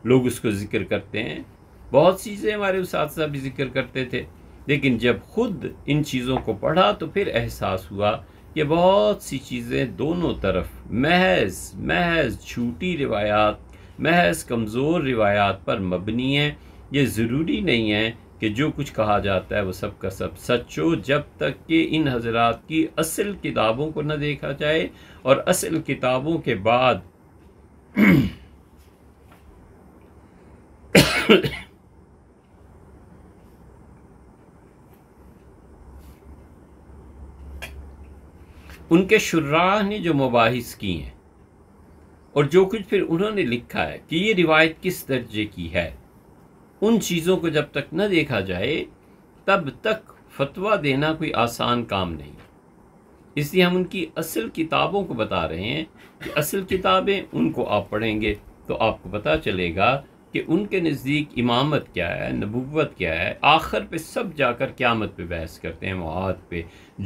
لوگ اس کو ذکر کرتے ہیں، بہت چیزیں ہمارے اساتذہ بھی ذکر کرتے تھے، لیکن جب خود ان چیزوں کو پڑھا تو پھر احساس ہوا کہ بہت سی چیزیں دونوں طرف محض جھوٹی روایات، محض کمزور روایات پر مبنی ہیں۔ یہ ضروری نہیں ہے کہ جو کچھ کہا جاتا ہے وہ سب کا سب سچ ہو، جب تک کہ ان حضرات کی اصل کتابوں کو نہ دیکھا جائے، اور اصل کتابوں کے بعد ان کے شراح نے جو مباحث کی ہیں اور جو کچھ پھر انہوں نے لکھا ہے کہ یہ روایت کس درجے کی ہے، ان چیزوں کو جب تک نہ دیکھا جائے تب تک فتویٰ دینا کوئی آسان کام نہیں۔ اس لیے ہم ان کی اصل کتابوں کو بتا رہے ہیں کہ اصل کتابیں ان کو آپ پڑھیں گے تو آپ کو پتہ چلے گا کہ ان کے نزدیک امامت کیا ہے، نبوت کیا ہے۔ آخر پہ سب جا کر قیامت پہ بحث کرتے ہیں، معاد پہ،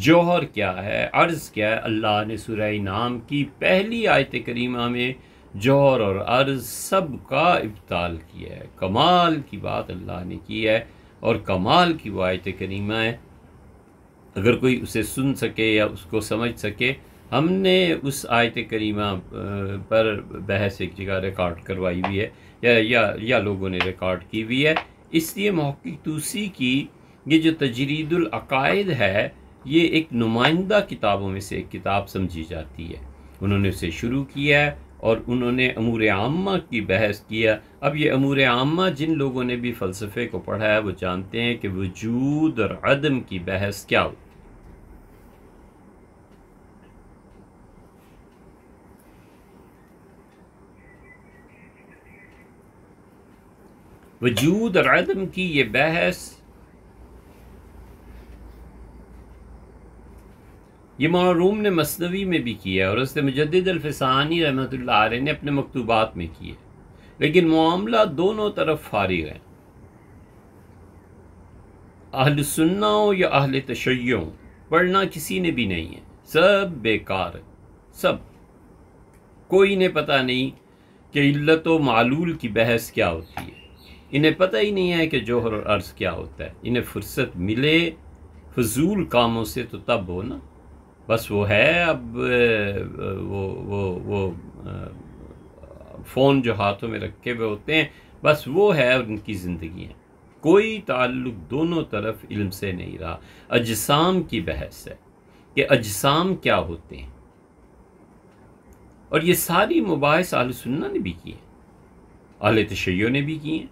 جوہر کیا ہے، عرض کیا ہے۔ اللہ نے سورہ انعام کی پہلی آیت کریمہ میں جوہر اور عرض سب کا ابطال کیا ہے۔ کمال کی بات اللہ نے کی ہے، اور کمال کی وہ آیت کریمہ ہے، اگر کوئی اسے سن سکے یا اس کو سمجھ سکے۔ ہم نے اس آیت کریمہ پر بحث ایک جگہ ریکارڈ کروائی ہوئی ہے، یا لوگوں نے ریکارڈ کی ہوئی ہے۔ اس لیے محقق طوسی کی یہ جو تجرید العقائد ہے، یہ ایک نمائندہ کتابوں میں سے ایک کتاب سمجھی جاتی ہے۔ انہوں نے اسے شروع کیا ہے اور انہوں نے امور عامہ کی بحث کیا۔ اب یہ امور عامہ جن لوگوں نے بھی فلسفے کو پڑھا ہے وہ جانتے ہیں کہ وجود اور عدم کی بحث کیا ہوتی ہے۔ وجود اور عدم کی یہ بحث یہ مولانا روم نے مثنوی میں بھی کیا ہے، اور حضرت مجدد الفسانی رحمۃ اللہ علیہ نے اپنے مکتوبات میں کی ہے، لیکن معاملہ دونوں طرف فارغ ہے۔ اہل سنہ ہو یا اہل تشیع ہو، پڑھنا کسی نے بھی نہیں ہے، سب بیکار ہے، سب، کوئی نے پتہ نہیں کہ علت و معلول کی بحث کیا ہوتی ہے، انہیں پتہ ہی نہیں ہے کہ جوہر اور عرض کیا ہوتا ہے۔ انہیں فرصت ملے فضول کاموں سے تو تب ہو نا، بس وہ ہے اب وہ فون جو ہاتھوں میں رکھے ہوئے ہوتے ہیں، بس وہ ہے ان کی زندگی ہے، کوئی تعلق دونوں طرف علم سے نہیں رہا۔ اجسام کی بحث ہے کہ اجسام کیا ہوتے ہیں، اور یہ ساری مباحث اہل سنہ نے بھی کی ہیں، اہل تشیع نے بھی کی ہیں۔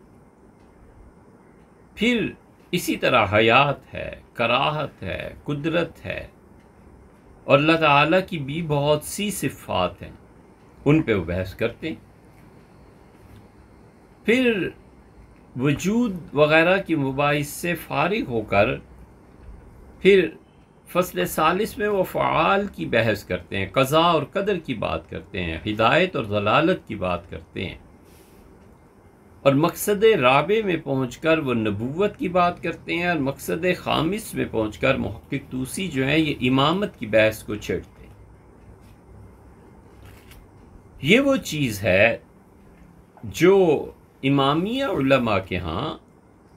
پھر اسی طرح حیات ہے، کراہت ہے، قدرت ہے، اور اللہ تعالیٰ کی بھی بہت سی صفات ہیں، ان پہ وہ بحث کرتے ہیں۔ پھر وجود وغیرہ کی مباحث سے فارغ ہو کر پھر فصل ثالث میں وہ فعال کی بحث کرتے ہیں، قضاء اور قدر کی بات کرتے ہیں، ہدایت اور ضلالت کی بات کرتے ہیں، اور مقصد رابع میں پہنچ کر وہ نبوت کی بات کرتے ہیں، اور مقصد خامس میں پہنچ کر محقق طوسی جو ہیں یہ امامت کی بحث کو چھیڑتے ہیں۔ یہ وہ چیز ہے جو امامیہ علماء کے ہاں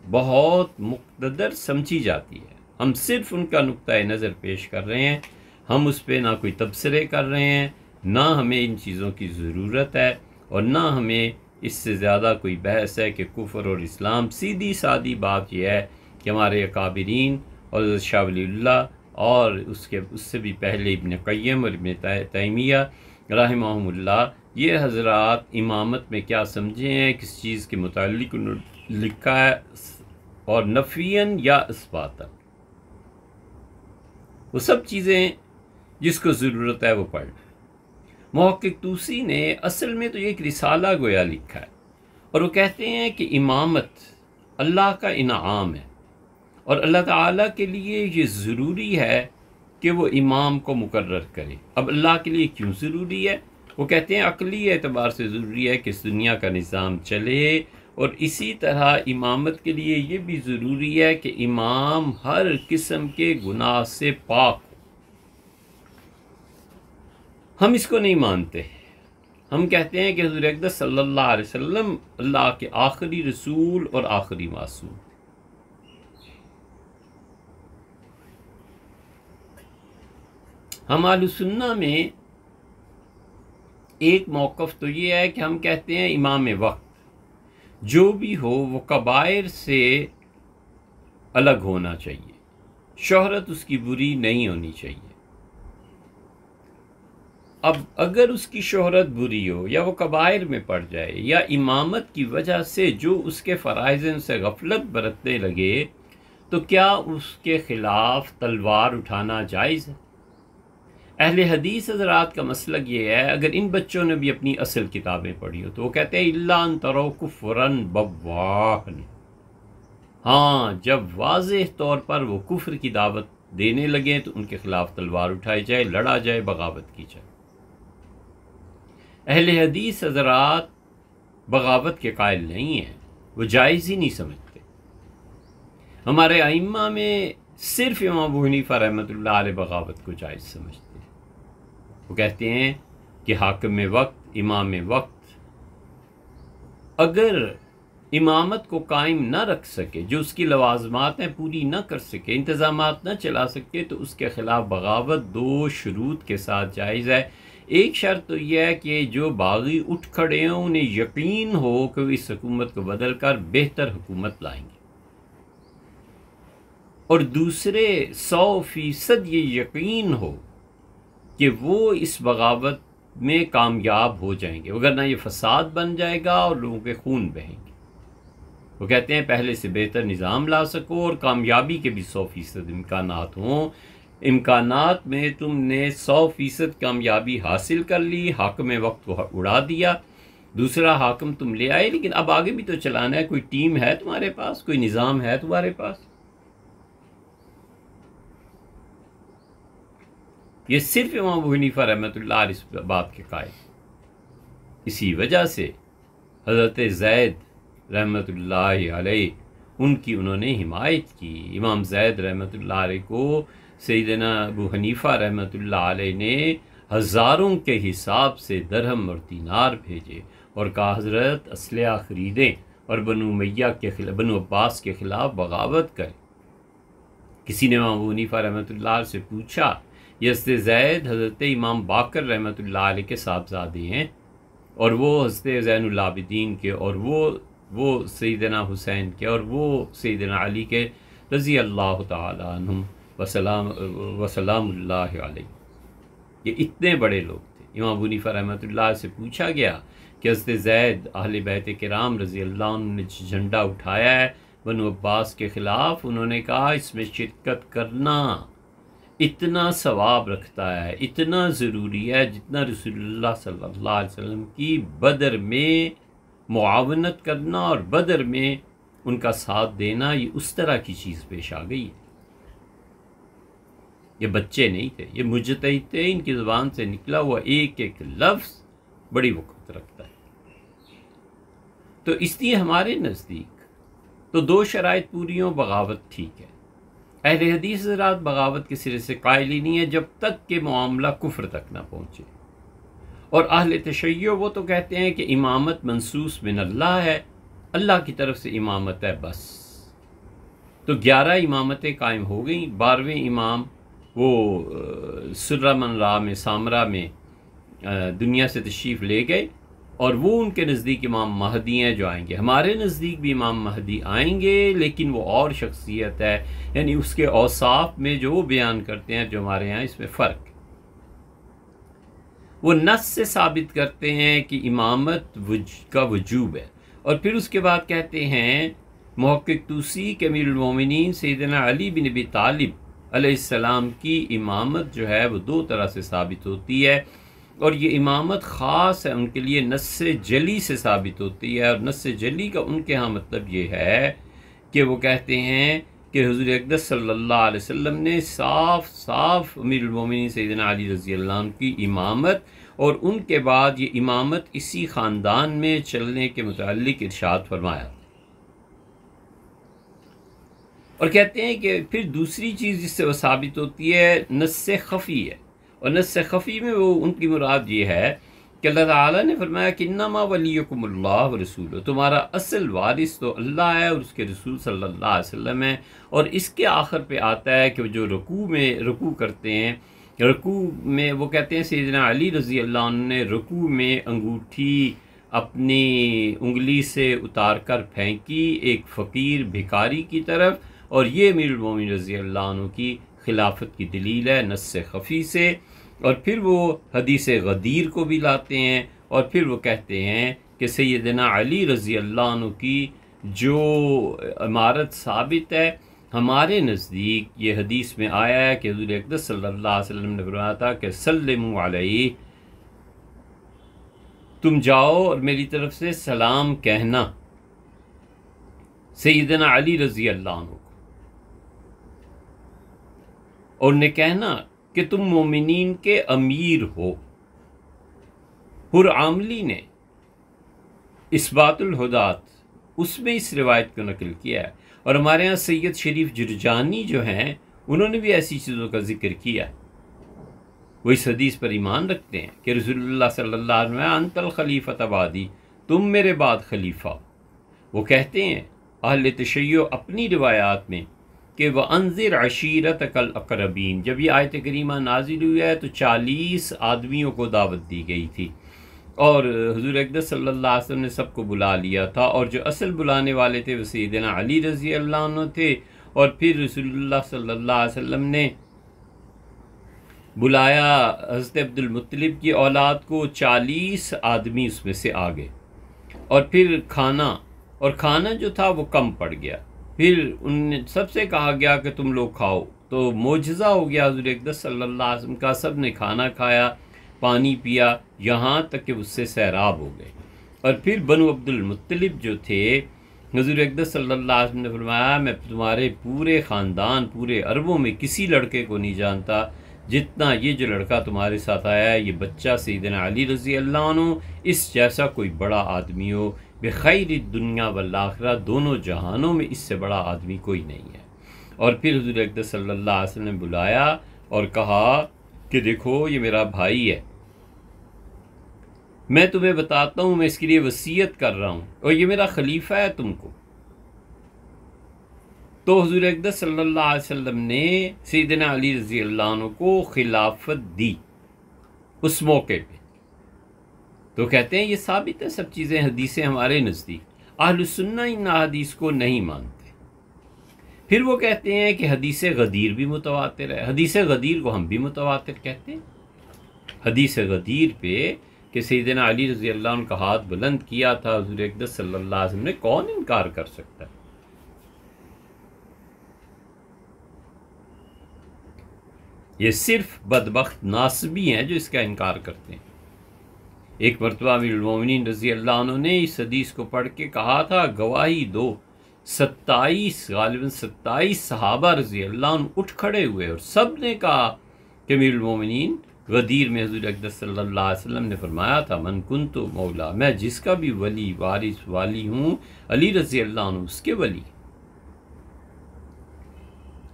بہت مقتدر سمجھی جاتی ہے۔ ہم صرف ان کا نقطۂ نظر پیش کر رہے ہیں، ہم اس پہ نہ کوئی تبصرے کر رہے ہیں، نہ ہمیں ان چیزوں کی ضرورت ہے، اور نہ ہمیں اس سے زیادہ کوئی بحث ہے کہ کفر اور اسلام۔ سیدھی سادی بات یہ ہے کہ ہمارے اکابرین اور حضرت شاہ ولی اللہ اور اس سے بھی پہلے ابن قیم اور ابن تیمیہ رحمہم اللہ، یہ حضرات امامت میں کیا سمجھے ہیں، کس چیز کے متعلق انہوں نے لکھا ہے، اور نفیاً یا اثباتاً وہ سب چیزیں جس کو ضرورت ہے وہ پڑھ لیں۔ محقق طوسی نے اصل میں تو یہ ایک رسالہ گویا لکھا ہے، اور وہ کہتے ہیں کہ امامت اللہ کا انعام ہے، اور اللہ تعالیٰ کے لیے یہ ضروری ہے کہ وہ امام کو مقرر کرے۔ اب اللہ کے لیے کیوں ضروری ہے؟ وہ کہتے ہیں عقلی اعتبار سے ضروری ہے کہ اس دنیا کا نظام چلے، اور اسی طرح امامت کے لیے یہ بھی ضروری ہے کہ امام ہر قسم کے گناہ سے پاک ہو۔ ہم اس کو نہیں مانتے، ہم کہتے ہیں کہ حضور اقدس صلی اللہ علیہ وسلم اللہ کے آخری رسول اور آخری معصوم۔ ہم اہل سنہ میں ایک موقف تو یہ ہے کہ ہم کہتے ہیں امام وقت جو بھی ہو وہ کبائر سے الگ ہونا چاہیے، شہرت اس کی بری نہیں ہونی چاہیے۔ اب اگر اس کی شہرت بری ہو یا وہ کبائر میں پڑ جائے یا امامت کی وجہ سے جو اس کے فرائض سے غفلت برتنے لگے، تو کیا اس کے خلاف تلوار اٹھانا جائز ہے؟ اہل حدیث حضرات کا مسلک یہ ہے، اگر ان بچوں نے بھی اپنی اصل کتابیں پڑھی ہو تو وہ کہتے ہیں الا ان تروا کفرا بواحا، ہاں جب واضح طور پر وہ کفر کی دعوت دینے لگے تو ان کے خلاف تلوار اٹھائی جائے، لڑا جائے، بغاوت کی جائے۔ اہل حدیث حضرات بغاوت کے قائل نہیں ہیں، وہ جائز ہی نہیں سمجھتے۔ ہمارے ائمہ میں صرف امام ابو حنیفہ رحمۃ اللہ علیہ بغاوت کو جائز سمجھتے ہیں۔ وہ کہتے ہیں کہ حاکم وقت، امام وقت اگر امامت کو قائم نہ رکھ سکے، جو اس کی لوازمات ہیں پوری نہ کر سکے، انتظامات نہ چلا سکے، تو اس کے خلاف بغاوت دو شروط کے ساتھ جائز ہے۔ ایک شرط تو یہ ہے کہ جو باغی اٹھ کھڑے ہیں انہیں یقین ہو کہ وہ اس حکومت کو بدل کر بہتر حکومت لائیں گے، اور دوسرے 100% یہ یقین ہو کہ وہ اس بغاوت میں کامیاب ہو جائیں گے، وگرنہ یہ فساد بن جائے گا اور لوگوں کے خون بہیں گے۔ وہ کہتے ہیں پہلے سے بہتر نظام لا سکو اور کامیابی کے بھی 100% امکانات ہوں۔ امکانات میں تم نے 100% کامیابی حاصل کر لی، حاکم وقت کو اڑا دیا، دوسرا حاکم تم لے آئے، لیکن اب آگے بھی تو چلانا ہے، کوئی ٹیم ہے تمہارے پاس، کوئی نظام ہے تمہارے پاس۔ یہ صرف امام ابو حنیفہ رحمۃ اللہ علیہ اس بات کے قائل۔ اسی وجہ سے حضرت زید رحمۃ اللہ علیہ ان کی انہوں نے حمایت کی۔ امام زید رحمۃ اللہ علیہ کو سیدنا ابو حنیفہ رحمۃ اللہ علیہ نے ہزاروں کے حساب سے درہم اور دینار بھیجے اور کہا حضرت اسلحہ خریدیں اور بنو امیہ کے خلاف، بنو عباس کے خلاف بغاوت کریں۔ کسی نے امام ابو حنیفہ رحمۃ اللہ علیہ سے پوچھا، یزد زید حضرت امام باقر رحمۃ اللہ علیہ کے صاحبزادے ہیں، اور وہ حضرت زین العابدین کے، اور وہ سیدنا حسین کے، اور وہ سیدنا علی کے رضی اللہ تعالی عنہم وسلام اللہ علیہ۔ یہ اتنے بڑے لوگ تھے۔ امام ابو حنیفہ رحمۃ اللہ سے پوچھا گیا کہ حضرت زید اہل بیت کرام رضی اللہ عنہ نے جھنڈا اٹھایا ہے بنو عباس کے خلاف، انہوں نے کہا اس میں شرکت کرنا اتنا ثواب رکھتا ہے، اتنا ضروری ہے جتنا رسول اللہ صلی اللہ علیہ وسلم کی بدر میں معاونت کرنا اور بدر میں ان کا ساتھ دینا، یہ اس طرح کی چیز پیش آ گئی ہے۔ یہ بچے نہیں تھے، یہ مجتہد تھے، ان کی زبان سے نکلا ہوا ایک ایک لفظ بڑی وقت رکھتا ہے۔ تو اس لیے ہمارے نزدیک تو دو شرائط پوری ہوں، بغاوت ٹھیک ہے۔ اہل حدیث حضرات بغاوت کے سرے سے قائل ہی نہیں ہے جب تک کہ معاملہ کفر تک نہ پہنچے، اور اہل تشیع وہ تو کہتے ہیں کہ امامت منصوص من اللہ ہے، اللہ کی طرف سے امامت ہے بس۔ تو 11 امامتیں قائم ہو گئیں، 12ویں امام وہ سرہ من را میں، سامرہ میں دنیا سے تشریف لے گئے، اور وہ ان کے نزدیک امام مہدی ہیں جو آئیں گے۔ ہمارے نزدیک بھی امام مہدی آئیں گے، لیکن وہ اور شخصیت ہے، یعنی اس کے اوصاف میں جو وہ بیان کرتے ہیں جو ہمارے ہاں اس میں فرق ہے۔ وہ نص سے ثابت کرتے ہیں کہ امامت کا وجوب ہے، اور پھر اس کے بعد کہتے ہیں محقق طوسی کہ امیر المومنین سیدنا علی بن ابی طالب علیہ السلام کی امامت جو ہے وہ 2 طرح سے ثابت ہوتی ہے، اور یہ امامت خاص ہے ان کے لیے، نص جلی سے ثابت ہوتی ہے، اور نص جلی کا ان کے ہاں مطلب یہ ہے کہ وہ کہتے ہیں کہ حضور اقدس صلی اللہ علیہ وسلم نے صاف صاف امیر المومنین سیدنا علی رضی اللہ عنہ کی امامت اور ان کے بعد یہ امامت اسی خاندان میں چلنے کے متعلق ارشاد فرمایا. اور کہتے ہیں کہ پھر دوسری چیز جس سے وہ ثابت ہوتی ہے نص خفی ہے، اور نص خفی میں وہ ان کی مراد یہ ہے کہ اللہ تعالیٰ نے فرمایا کہ انما ولیکم اللہ و رسولہ، تمہارا اصل وارث تو اللہ ہے اور اس کے رسول صلی اللہ علیہ وسلم ہے. اور اس کے آخر پہ آتا ہے کہ جو رکوع کرتے ہیں، رکوع میں وہ کہتے ہیں سیدنا علی رضی اللہ عنہ نے رکوع میں انگوٹھی اپنی انگلی سے اتار کر پھینکی ایک فقیر بھکاری کی طرف، اور یہ امیر المومنین رضی اللہ عنہ کی خلافت کی دلیل ہے نص خفی سے. اور پھر وہ حدیث غدیر کو بھی لاتے ہیں، اور پھر وہ کہتے ہیں کہ سیدنا علی رضی اللہ عنہ کی جو امارت ثابت ہے، ہمارے نزدیک یہ حدیث میں آیا ہے کہ حضور اقدس صلی اللہ علیہ وسلم نے فرمایا تھا کہ سلموا علیہ، تم جاؤ اور میری طرف سے سلام کہنا سیدنا علی رضی اللہ عنہ کو، اور نے کہنا کہ تم مومنین کے امیر ہو. عاملی نے اثبات الہدات اس میں اس روایت کو نقل کیا ہے، اور ہمارے ہاں سید شریف جرجانی جو ہیں انہوں نے بھی ایسی چیزوں کا ذکر کیا. وہ اس حدیث پر ایمان رکھتے ہیں کہ رسول اللہ صلی اللہ علیہ وسلم انت الخلیفۃ بعدی، تم میرے بعد خلیفہ. وہ کہتے ہیں اہل تشیع اپنی روایات میں کہ وَأَنذِرْ عَشِيرَتَكَ الْأَقْرَبِينَ، جب یہ آیت کریمہ نازل ہوئی ہے تو 40 آدمیوں کو دعوت دی گئی تھی، اور حضور اقدس صلی اللہ علیہ وسلم نے سب کو بلا لیا تھا، اور جو اصل بلانے والے تھے وہ سیدنا علی رضی اللہ عنہ تھے. اور پھر رسول اللہ صلی اللہ علیہ وسلم نے بلایا حضرت عبد المطلب کی اولاد کو، 40 آدمی اس میں سے آ گئے. اور پھر کھانا جو تھا وہ کم پڑ گیا، پھر ان سب سے کہا گیا کہ تم لوگ کھاؤ، تو معجزہ ہو گیا حضور اقدس صلی اللہ علیہ وسلم کا. سب نے کھانا کھایا، پانی پیا، یہاں تک کہ اس سے سیراب ہو گئے. اور پھر بنو عبد المطلب جو تھے، حضور اقدس صلی اللہ علیہ وسلم نے فرمایا میں تمہارے پورے خاندان، پورے عربوں میں کسی لڑکے کو نہیں جانتا جتنا یہ جو لڑکا تمہارے ساتھ آیا ہے، یہ بچہ سیدنا علی رضی اللہ عنہ، اس جیسا کوئی بڑا آدمی ہو، بخیر الدنیا والآخرہ، دونوں جہانوں میں اس سے بڑا آدمی کوئی نہیں ہے. اور پھر حضور اقدس صلی اللہ علیہ وسلم نے بلایا اور کہا کہ دیکھو یہ میرا بھائی ہے، میں تمہیں بتاتا ہوں، میں اس کے لیے وصیت کر رہا ہوں، اور یہ میرا خلیفہ ہے تم کو. تو حضور اقدس صلی اللہ علیہ وسلم نے سیدنا علی رضی اللہ عنہ کو خلافت دی اس موقع پہ. تو کہتے ہیں یہ ثابت ہے سب چیزیں، حدیثیں ہمارے نزدیک. اہل السنہ ان حدیث کو نہیں مانتے. پھر وہ کہتے ہیں کہ حدیث غدیر بھی متواتر ہے. حدیث غدیر کو ہم بھی متواتر کہتے ہیں. حدیث غدیر پہ کہ سیدنا علی رضی اللہ عنہ کا ہاتھ بلند کیا تھا حضور اقدس صلی اللہ علیہ وسلم نے، کون انکار کر سکتا ہے؟ یہ صرف بدبخت ناصبی ہیں جو اس کا انکار کرتے ہیں. ایک مرتبہ امیر المومنین رضی اللہ عنہ نے اس حدیث کو پڑھ کے کہا تھا گواہی دو، 27 صحابہ رضی اللہ عنہ اٹھ کھڑے ہوئے اور سب نے کہا کہ امیر المومنین غدیر میں حضور اقدس صلی اللہ علیہ وسلم نے فرمایا تھا من کنت مولا، میں جس کا بھی ولی وارث والی ہوں، علی رضی اللہ عنہ اس کے ولی.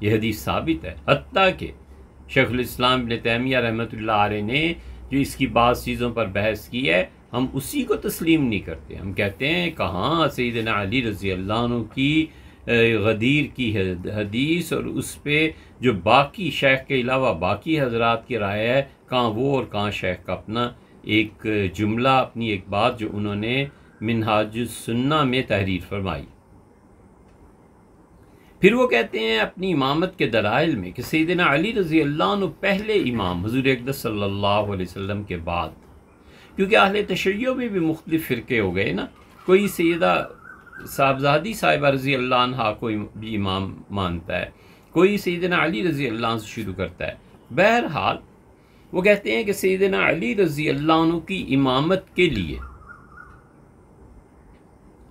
یہ حدیث ثابت ہے. حتیٰ کہ شیخ الاسلام ابن تیمیہ رحمۃ اللہ علیہ نے جو اس کی بعض چیزوں پر بحث کی ہے، ہم اسی کو تسلیم نہیں کرتے. ہم کہتے ہیں کہاں سیدنا علی رضی اللہ عنہ کی غدیر کی حدیث اور اس پہ جو باقی شیخ کے علاوہ باقی حضرات کی رائے ہے، کہاں وہ اور کہاں شیخ کا اپنا ایک جملہ، اپنی ایک بات جو انہوں نے منہاج السنہ میں تحریر فرمائی. پھر وہ کہتے ہیں اپنی امامت کے دلائل میں کہ سیدنا علی رضی اللہ عنہ پہلے امام حضور اقدس صلی اللہ علیہ وسلم کے بعد، کیونکہ اہل تشیع میں بھی مختلف فرقے ہو گئے نا. کوئی سیدہ صاحبزادی صاحبہ رضی اللہ عنہ کو بھی امام مانتا ہے، کوئی سیدنا علی رضی اللہ عنہ سے شروع کرتا ہے. بہرحال وہ کہتے ہیں کہ سیدنا علی رضی اللہ عنہ کی امامت کے لیے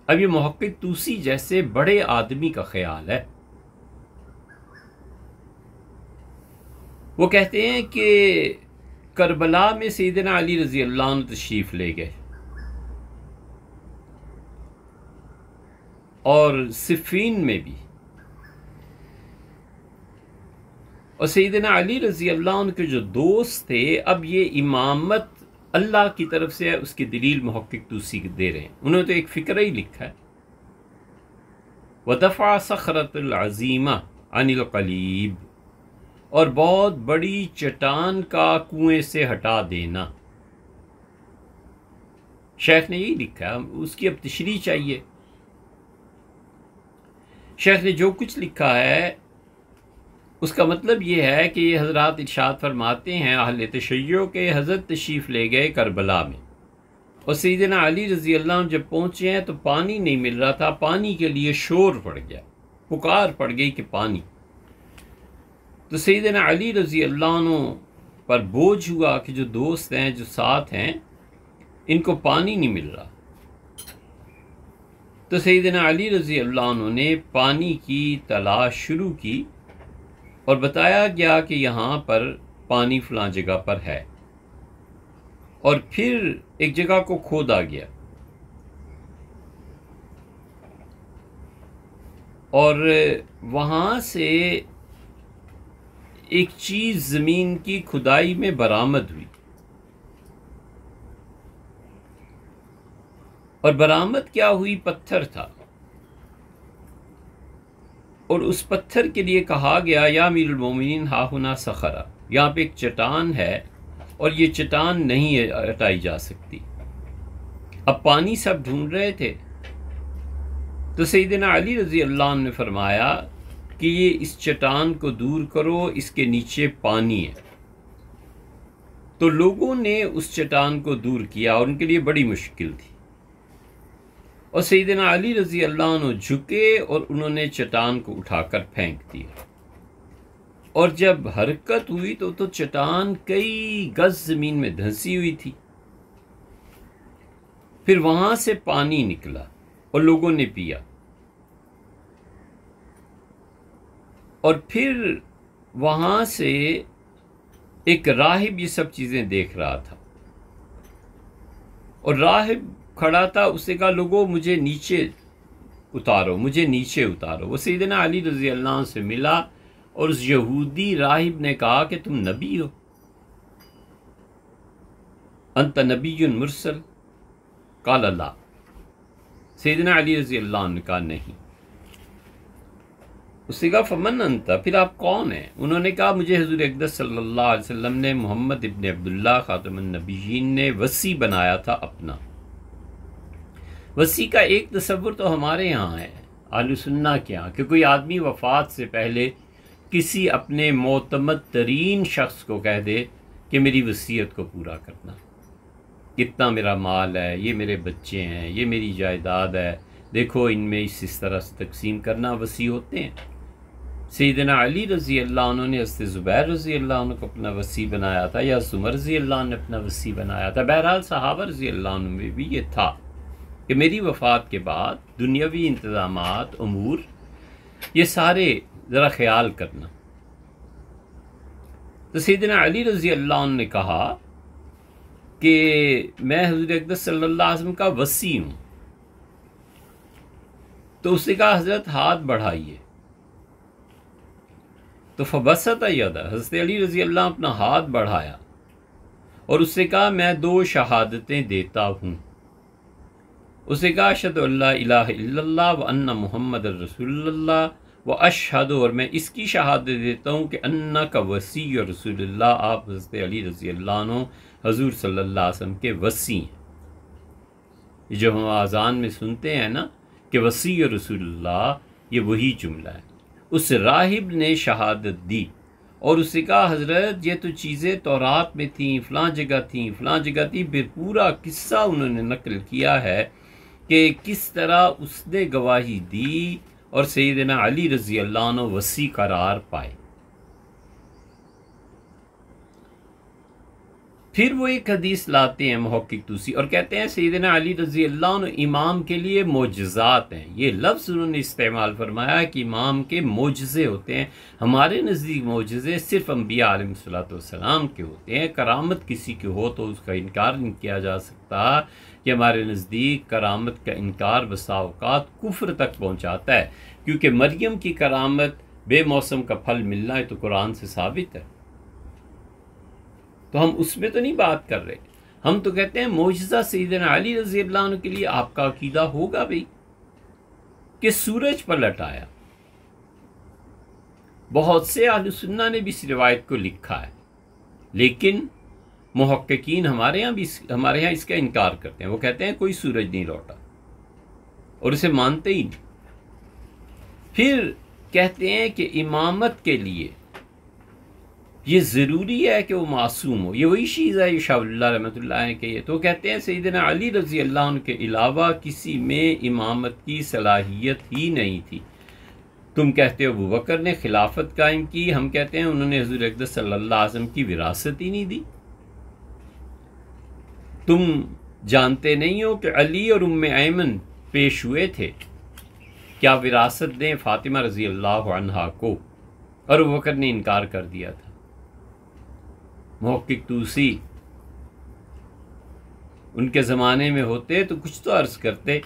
اب یہ محقق طوسی جیسے بڑے آدمی کا خیال ہے وہ کہتے ہیں کہ کربلا میں سیدنا علی رضی اللہ عنہ تشریف لے گئے اور صفین میں بھی، اور سیدنا علی رضی اللہ عنہ کے جو دوست تھے اب یہ امامت اللہ کی طرف سے ہے، اس کی دلیل محقق توسی دے رہے ہیں۔ انہوں نے تو ایک فقرہ ہی لکھا ہے، وَدَفَعَ صَخْرَةَ الْعَظِيمَةَ عَنِ الْقَلِيبِ، اور بہت بڑی چٹان کا کنویں سے ہٹا دینا۔ شیخ نے یہی لکھا ہے، اس کی اب تشریح چاہیے۔ شیخ نے جو کچھ لکھا ہے اس کا مطلب یہ ہے کہ یہ حضرات ارشاد فرماتے ہیں اہل تشیع کے حضرت تشریف لے گئے کربلا میں، اور سیدنا علی رضی اللہ عنہ جب پہنچے ہیں تو پانی نہیں مل رہا تھا، پانی کے لیے شور پڑ گیا، پکار پڑ گئی کہ پانی۔ تو سیدنا علی رضی اللہ عنہ پر بوجھ ہوا کہ جو دوست ہیں، جو ساتھ ہیں، ان کو پانی نہیں مل رہا۔ تو سیدنا علی رضی اللہ عنہ نے پانی کی تلاش شروع کی اور بتایا گیا کہ یہاں پر پانی فلاں جگہ پر ہے، اور پھر ایک جگہ کو کھودا گیا اور وہاں سے ایک چیز زمین کی کھدائی میں برآمد ہوئی، اور برآمد کیا ہوئی؟ پتھر تھا، اور اس پتھر کے لیے کہا گیا یا امیر المومنین ہا ہنا صخرہ، یہاں پہ ایک چٹان ہے اور یہ چٹان نہیں ہٹائی جا سکتی۔ اب پانی سب ڈھونڈ رہے تھے، تو سیدنا علی رضی اللہ عنہ نے فرمایا کہ یہ اس چٹان کو دور کرو، اس کے نیچے پانی ہے۔ تو لوگوں نے اس چٹان کو دور کیا اور ان کے لیے بڑی مشکل تھی، اور سیدنا علی رضی اللہ عنہ جھکے اور انہوں نے چٹان کو اٹھا کر پھینک دیا، اور جب حرکت ہوئی تو چٹان کئی گز زمین میں دھنسی ہوئی تھی۔ پھر وہاں سے پانی نکلا اور لوگوں نے پیا، اور پھر وہاں سے ایک راہب یہ سب چیزیں دیکھ رہا تھا، اور راہب کھڑا تھا، اس نے کہا لوگوں مجھے نیچے اتارو، مجھے نیچے اتارو۔ وہ سیدنا علی رضی اللہ عنہ سے ملا اور اس یہودی راہب نے کہا کہ تم نبی ہو؟ انت نبی مرسل؟ قال لا۔ سیدنا علی رضی اللہ عنہ نے کہا نہیں۔ اس نے کہا فمن انت، پھر آپ کون ہیں؟ انہوں نے کہا مجھے حضور اقدس صلی اللہ علیہ وسلم نے محمد ابن عبداللہ خاتم النبیین نے وصی بنایا تھا اپنا۔ وصی کا ایک تصور تو ہمارے یہاں ہے اہل سنہ کے یہاں، کہ کوئی آدمی وفات سے پہلے کسی اپنے معتمد ترین شخص کو کہہ دے کہ میری وصیت کو پورا کرنا، کتنا میرا مال ہے، یہ میرے بچے ہیں، یہ میری جائیداد ہے، دیکھو ان میں اس طرح سے تقسیم کرنا، وصی ہوتے ہیں۔ سیدنا علی رضی اللہ عنہ نے حضرت زبیر رضی اللہ عنہ کو اپنا وصی بنایا تھا، یا عمر رضی اللہ عنہ نے اپنا وصی بنایا تھا۔ بہرحال صحابہ رضی اللہ عنہ میں بھی یہ تھا کہ میری وفات کے بعد دنیاوی انتظامات، امور، یہ سارے ذرا خیال کرنا۔ تو سیدنا علی رضی اللہ عنہ نے کہا کہ میں حضور اقدس صلی اللہ علیہ وسلم کا وصی ہوں۔ تو اس نے کہا حضرت ہاتھ بڑھائیے، تو فبسط یدہ، حضرت علی رضی اللہ عنہ اپنا ہاتھ بڑھایا اور اس سے کہا میں 2 شہادتیں دیتا ہوں۔ اس نے کہا اشہد ان لا الہ الا اللہ وان محمد رسول اللہ واشہد، اور میں اس کی شہادت دیتا ہوں کہ انک وصی رسول اللہ، آپ حضرت علی رضی اللہ عنہ حضور صلی اللہ علیہ وسلم کے وصی ہیں۔ جو ہم اذان میں سنتے ہیں نا کہ وصی رسول اللہ، یہ وہی جملہ ہے۔ اس راہب نے شہادت دی اور اس نے کہا حضرت یہ تو چیزیں تورات میں تھیں، فلاں جگہ تھیں، فلاں جگہ تھیں۔ پھر پورا قصہ انہوں نے نقل کیا ہے کہ کس طرح اس نے گواہی دی اور سیدنا علی رضی اللہ عنہ وصی قرار پائے۔ پھر وہ ایک حدیث لاتے ہیں محقق طوسی اور کہتے ہیں سیدنا علی رضی اللہ عنہ امام کے لیے معجزات ہیں. یہ لفظ انہوں نے استعمال فرمایا کہ امام کے معجزے ہوتے ہیں. ہمارے نزدیک معجزے صرف انبیاء علیہ الصلوۃ والسلام کے ہوتے ہیں. کرامت کسی کے ہو تو اس کا انکار نہیں کیا جا سکتا کہ ہمارے نزدیک کرامت کا انکار بسا اوقات کفر تک پہنچاتا ہے، کیونکہ مریم کی کرامت بے موسم کا پھل ملنا ہے تو قرآن سے ثابت ہے. تو ہم اس میں تو نہیں بات کر رہے، ہم تو کہتے ہیں معجزہ سیدنا علی رضی اللہ عنہ کے لیے آپ کا عقیدہ ہوگا بھئی کہ سورج پلٹ آیا. بہت سے اہل سنہ نے بھی اس روایت کو لکھا ہے، لیکن محققین ہمارے ہاں اس کا انکار کرتے ہیں. وہ کہتے ہیں کوئی سورج نہیں لوٹا اور اسے مانتے ہی نہیں. پھر کہتے ہیں کہ امامت کے لیے یہ ضروری ہے کہ وہ معصوم ہو. یہ وہی چیز ہے یہ شاہ اللہ رحمۃ اللہ نے کہی ہے. تو کہتے ہیں سیدنا علی رضی اللہ عنہ کے علاوہ کسی میں امامت کی صلاحیت ہی نہیں تھی. تم کہتے ہو ابو بکر نے خلافت قائم کی، ہم کہتے ہیں انہوں نے حضور اقدس صلی اللہ علیہ وسلم کی وراثت ہی نہیں دی. تم جانتے نہیں ہو کہ علی اور ام ایمن پیش ہوئے تھے، کیا وراثت دیں فاطمہ رضی اللہ عنہا کو، اور ابو بکر نے انکار کر دیا تھا. محقق طوسی ان کے زمانے میں ہوتے تو کچھ تو عرض کرتے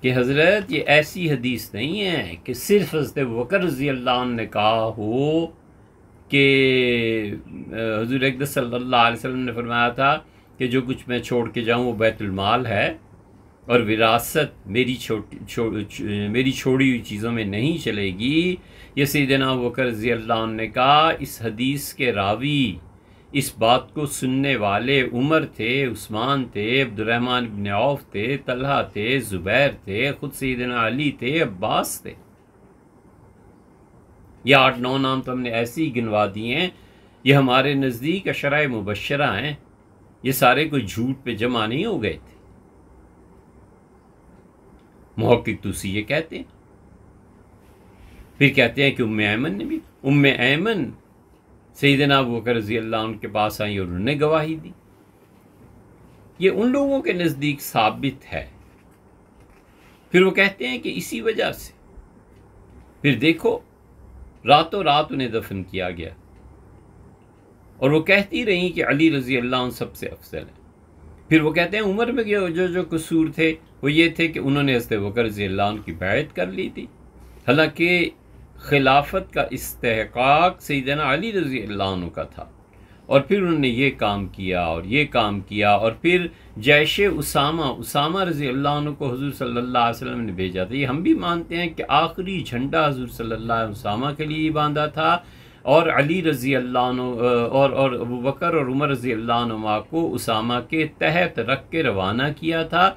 کہ حضرت یہ ایسی حدیث نہیں ہے کہ صرف حضرت ابوبکر رضی اللہ عنہ نے کہا ہو کہ حضور اقدس صلی اللہ علیہ وسلم نے فرمایا تھا کہ جو کچھ میں چھوڑ کے جاؤں وہ بیت المال ہے اور وراثت میری چھوڑی ہوئی چیزوں میں نہیں چلے گی. یہ سیدنا ابوبکر رضی اللہ عنہ نے کہا. اس حدیث کے راوی، اس بات کو سننے والے عمر تھے، عثمان تھے، عبد الرحمن بن عوف تھے، طلحہ تھے، زبیر تھے، خود سیدنا علی تھے، عباس تھے. یہ 8-9 نام تو ہم نے ایسے ہی گنوا دیے ہیں. یہ ہمارے نزدیک عشرہ مبشرہ ہیں. یہ سارے کوئی جھوٹ پہ جمع نہیں ہو گئے تھے. محقق طوسی یہ کہتے ہیں. پھر کہتے ہیں کہ ام ایمن سیدنا ابوبکر رضی اللہ عنہ کے پاس آئی اور انہوں نے گواہی دی. یہ ان لوگوں کے نزدیک ثابت ہے. پھر وہ کہتے ہیں کہ اسی وجہ سے پھر دیکھو راتوں رات انہیں دفن کیا گیا، اور وہ کہتی رہیں کہ علی رضی اللہ عنہ سب سے افضل ہے. پھر وہ کہتے ہیں عمر میں جو قصور تھے وہ یہ تھے کہ انہوں نے حضرت ابوبکر رضی اللہ عنہ کی بیعت کر لی تھی، حالانکہ خلافت کا استحقاق سیدنا علی رضی اللہ عنہ کا تھا. اور پھر انہوں نے یہ کام کیا اور یہ کام کیا، اور پھر جیش اسامہ رضی اللہ عنہ کو حضور صلی اللہ علیہ وسلم نے بھیجا تھا. یہ ہم بھی مانتے ہیں کہ آخری جھنڈا حضور صلی اللہ علیہ وسلم اسامہ کے لیے باندھا تھا، اور علی رضی اللہ عنہ اور ابو بکر اور عمر رضی اللہ عنہ کو اسامہ کے تحت رکھ کے روانہ کیا تھا.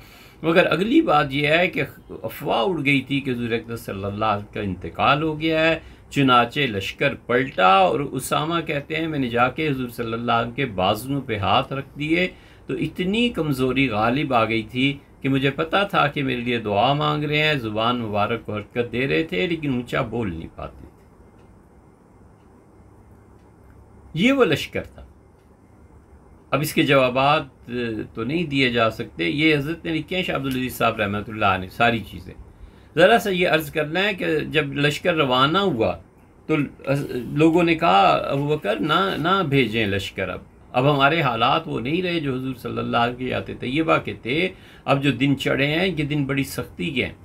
مگر اگلی بات یہ ہے کہ افواہ اڑ گئی تھی کہ حضور اقدس صلی اللہ علیہ وسلم کا انتقال ہو گیا ہے، چنانچہ لشکر پلٹا، اور اسامہ کہتے ہیں میں نے جا کے حضور صلی اللہ علیہ وسلم کے بازوؤں پہ ہاتھ رکھ دیے تو اتنی کمزوری غالب آ گئی تھی کہ مجھے پتا تھا کہ میرے لیے دعا مانگ رہے ہیں، زبان مبارک کو حرکت دے رہے تھے لیکن اونچا بول نہیں پاتے تھے. یہ وہ لشکر تھا. اب اس کے جوابات تو نہیں دیے جا سکتے. یہ حضرت نے لکھے ہیں شاہ عبدالعزیز صاحب رحمۃ اللہ علیہ ساری چیزیں. ذرا سا یہ عرض کرنا ہے کہ جب لشکر روانہ ہوا تو لوگوں نے کہا ابوبکر نہ بھیجیں لشکر. اب ہمارے حالات وہ نہیں رہے جو حضور صلی اللہ علیہ وسلم کے آتے طیبہ کے تھے. اب جو دن چڑھے ہیں یہ دن بڑی سختی کے ہیں.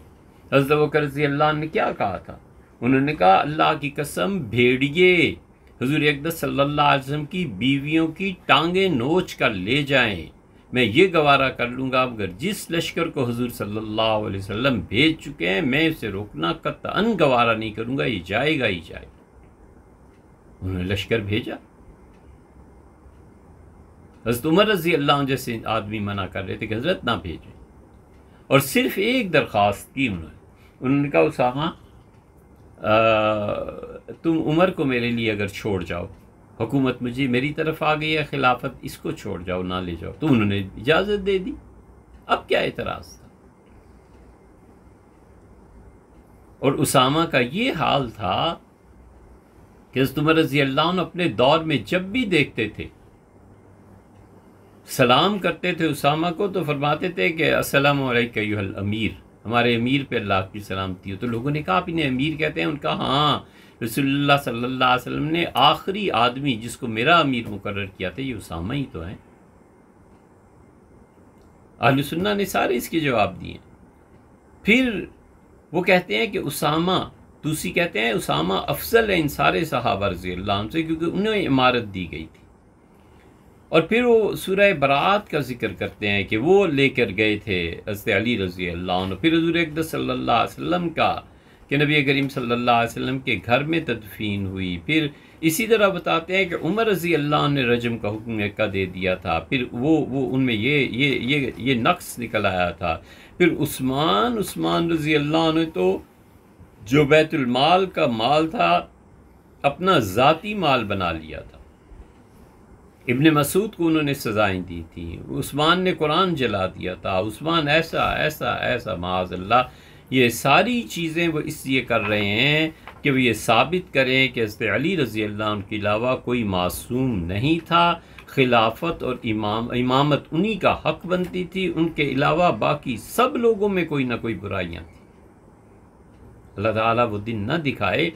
حضرت ابوبکر رضی اللہ عنہ نے کیا کہا تھا؟ انہوں نے کہا اللہ کی قسم بھیڑیے حضور اقدس صلی اللہ علیہ وسلم کی بیویوں کی ٹانگیں نوچ کر لے جائیں، میں یہ گوارا کر لوں گا، مگر جس لشکر کو حضور صلی اللہ علیہ وسلم بھیج چکے ہیں میں اسے روکنا قطعاً گوارا نہیں کروں گا، یہ جائے گا ہی جائے گا. انہوں نے لشکر بھیجا. حضرت عمر رضی اللہ عنہ جیسے آدمی منع کر رہے تھے کہ حضرت نہ بھیجیں، اور صرف ایک درخواست کی انہوں نے کہا اسامہ تم عمر کو میرے لیے اگر چھوڑ جاؤ، حکومت میری طرف آ گئی ہے، خلافت اس کو چھوڑ جاؤ، نہ لے جاؤ. تو انہوں نے اجازت دے دی. اب کیا اعتراض تھا؟ اور اسامہ کا یہ حال تھا کہ حضرت عمر رضی اللہ عنہ اپنے دور میں جب بھی دیکھتے تھے سلام کرتے تھے اسامہ کو تو فرماتے تھے کہ السلام علیکم ایھا الامیر، ہمارے امیر پہ اللہ کی سلامتی ہو۔ تو لوگوں نے کہا آپ انہیں امیر کہتے ہیں؟ ان کا ہاں، رسول اللہ صلی اللہ علیہ وسلم نے آخری آدمی جس کو میرا امیر مقرر کیا تھا یہ اسامہ ہی تو ہیں۔ اہل سنہ نے سارے اس کے جواب دیے۔ پھر وہ کہتے ہیں کہ اسامہ، دوسری کہتے ہیں اسامہ افضل ہے ان سارے صحابہ رضی اللہ عنہ سے، کیونکہ انہیں امارت دی گئی تھی۔ اور پھر وہ سورہ برات کا ذکر کرتے ہیں کہ وہ لے کر گئے تھے حضرت علی رضی اللہ عنہ۔ پھر حضور اقدس صلی اللہ علیہ وسلم کا کہ نبی کریم صلی اللہ علیہ وسلم کے گھر میں تدفین ہوئی۔ پھر اسی طرح بتاتے ہیں کہ عمر رضی اللہ عنہ نے رجم کا حکم کا دے دیا تھا، پھر وہ ان میں یہ نقص نکل آیا تھا۔ پھر عثمان رضی اللہ عنہ تو جو بیت المال کا مال تھا اپنا ذاتی مال بنا لیا تھا۔ ابن مسعود کو انہوں نے سزائیں دی تھیں، عثمان نے قرآن جلا دیا تھا، عثمان ایسا ایسا ایسا، معاذ اللہ۔ یہ ساری چیزیں وہ اس لیے کر رہے ہیں کہ وہ یہ ثابت کریں کہ حضرت علی رضی اللہ عنہ کے علاوہ کوئی معصوم نہیں تھا، خلافت اور امامت انہی کا حق بنتی تھی، ان کے علاوہ باقی سب لوگوں میں کوئی نہ کوئی برائیاں تھیں۔ اللہ تعالیٰ وہ دن نہ دکھائے،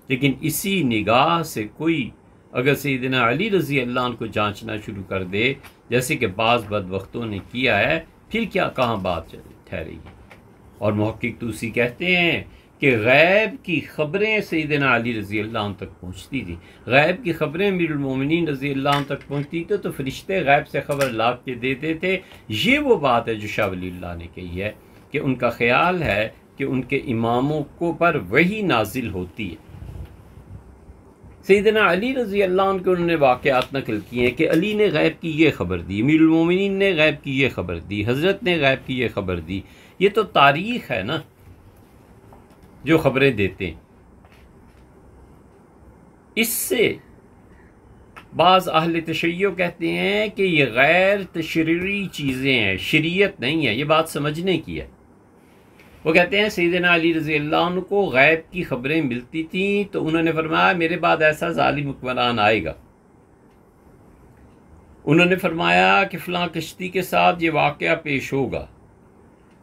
لیکن اسی نگاہ سے کوئی اگر سیدنا علی رضی اللہ عنہ کو جانچنا شروع کر دے جیسے کہ بعض بدبختوں نے کیا ہے، پھر کیا کہاں بات ٹھہرے گی۔ اور محقق طوسی کہتے ہیں کہ غیب کی خبریں سیدنا علی رضی اللہ عنہ تک پہنچتی تھی۔ غیب کی خبریں امیر المومنین رضی اللہ عنہ تک پہنچتی تھی تو فرشتے غیب سے خبر لا کے دیتے تھے۔ یہ وہ بات ہے جو شاہ ولی اللہ نے کہی ہے کہ ان کا خیال ہے کہ ان کے اماموں کو پر وحی نازل ہوتی ہے۔ سیدنا علی رضی اللہ عنہ کو انہوں نے واقعات نقل کیے ہیں کہ علی نے غیب کی یہ خبر دی، امیر المومنین نے غیب کی یہ خبر دی، حضرت نے غیب کی یہ خبر دی۔ یہ تو تاریخ ہے نا جو خبریں دیتے ہیں۔ اس سے بعض اہل تشیع کہتے ہیں کہ یہ غیر تشریعی چیزیں ہیں، شریعت نہیں ہے۔ یہ بات سمجھنے کی ہے۔ وہ کہتے ہیں سیدنا علی رضی اللہ عنہ کو غیب کی خبریں ملتی تھیں تو انہوں نے فرمایا میرے بعد ایسا ظالم حکمران آئے گا۔ انہوں نے فرمایا کہ فلاں کشتی کے ساتھ یہ واقعہ پیش ہوگا۔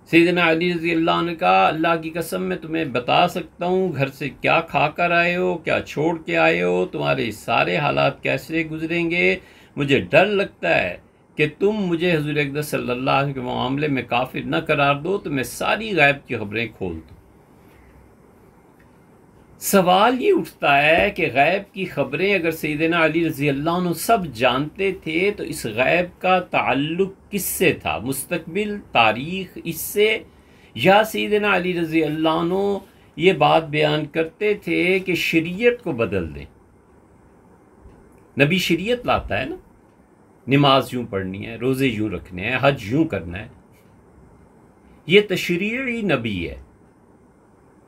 سیدنا علی رضی اللہ عنہ کا اللہ کی قسم میں تمہیں بتا سکتا ہوں گھر سے کیا کھا کر آئے ہو، کیا چھوڑ کے آئے ہو، تمہارے سارے حالات کیسے گزریں گے۔ مجھے ڈر لگتا ہے کہ تم مجھے حضور اقدس صلی اللہ علیہ وسلم کے معاملے میں کافر نہ قرار دو تو میں ساری غیب کی خبریں کھول دوں۔ سوال یہ اٹھتا ہے کہ غیب کی خبریں اگر سیدنا علی رضی اللہ عنہ سب جانتے تھے تو اس غیب کا تعلق کس سے تھا؟ مستقبل، تاریخ، اس سے، یا سیدنا علی رضی اللہ عنہ یہ بات بیان کرتے تھے کہ شریعت کو بدل دیں۔ نبی شریعت لاتا ہے نا، نماز یوں پڑھنی ہے، روزے یوں رکھنے ہیں، حج یوں کرنا ہے۔ یہ تشریعی نبی ہے۔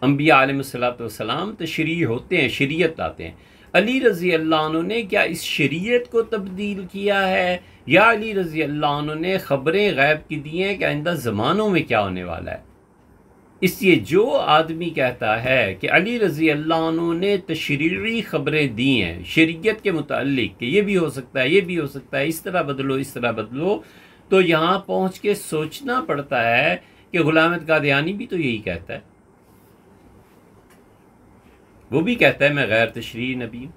انبیاء علیہ السلام تشریع ہوتے ہیں، شریعت لاتے ہیں۔ علی رضی اللہ عنہ نے کیا اس شریعت کو تبدیل کیا ہے، یا علی رضی اللہ عنہ نے خبریں غیب کی دی ہیں کہ آئندہ زمانوں میں کیا ہونے والا ہے؟ اس لیے جو آدمی کہتا ہے کہ علی رضی اللہ عنہ نے تشریعی خبریں دی ہیں شریعت کے متعلق کہ یہ بھی ہو سکتا ہے، یہ بھی ہو سکتا ہے، اس طرح بدلو، اس طرح بدلو، تو یہاں پہنچ کے سوچنا پڑتا ہے کہ غلام احمد قادیانی بھی تو یہی کہتا ہے۔ وہ بھی کہتا ہے میں غیر تشریعی نبی ہوں۔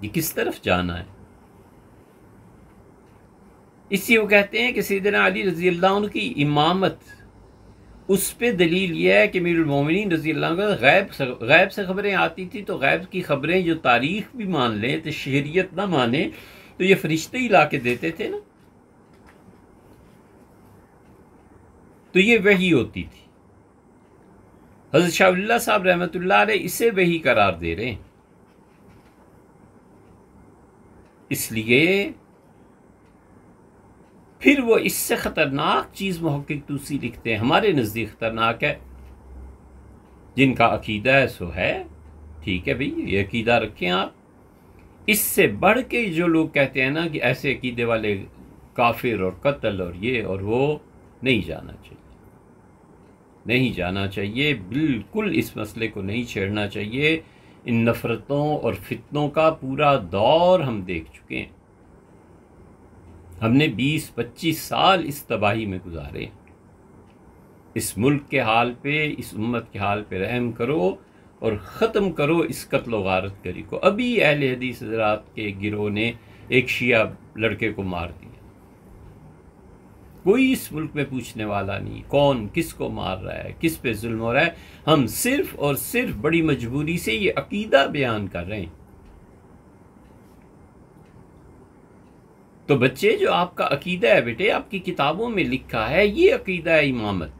یہ کس طرف جانا ہے؟ اس لیے وہ کہتے ہیں کہ سیدنا علی رضی اللہ عنہ کی امامت، اس پہ دلیل یہ ہے کہ امیر المومنین رضی اللہ عنہ غیب سے خبریں آتی تھی تو غیب کی خبریں جو تاریخ بھی مان لیں تو شریعت نہ مانے تو یہ فرشتے ہی لا کے دیتے تھے نا، تو یہ وحی ہوتی تھی۔ حضرت شاہ ولی اللہ صاحب رحمۃ اللہ علیہ اسے وحی قرار دے رہے ہیں۔ اس لیے پھر وہ اس سے خطرناک چیز محقق طوسی لکھتے ہیں، ہمارے نزدیک خطرناک ہے، جن کا عقیدہ ہے سو ہے، ٹھیک ہے بھئی، یہ عقیدہ رکھیں آپ۔ اس سے بڑھ کے جو لوگ کہتے ہیں نا کہ ایسے عقیدے والے کافر اور قتل اور یہ اور وہ، نہیں جانا چاہیے، نہیں جانا چاہیے، بالکل اس مسئلے کو نہیں چھیڑنا چاہیے۔ ان نفرتوں اور فتنوں کا پورا دور ہم دیکھ چکے ہیں. ہم نے 20-25 سال اس تباہی میں گزارے. اس ملک کے حال پہ، اس امت کے حال پہ رحم کرو اور ختم کرو اس قتل و غارت گری کو. ابھی اہل حدیث حضرات کے گروہ نے ایک شیعہ لڑکے کو مار دیا. کوئی اس ملک میں پوچھنے والا نہیں کون کس کو مار رہا ہے، کس پہ ظلم ہو رہا ہے. ہم صرف اور صرف بڑی مجبوری سے یہ عقیدہ بیان کر رہے ہیں. تو بچے، جو آپ کا عقیدہ ہے بیٹے، آپ کی کتابوں میں لکھا ہے، یہ عقیدہ ہے امامت.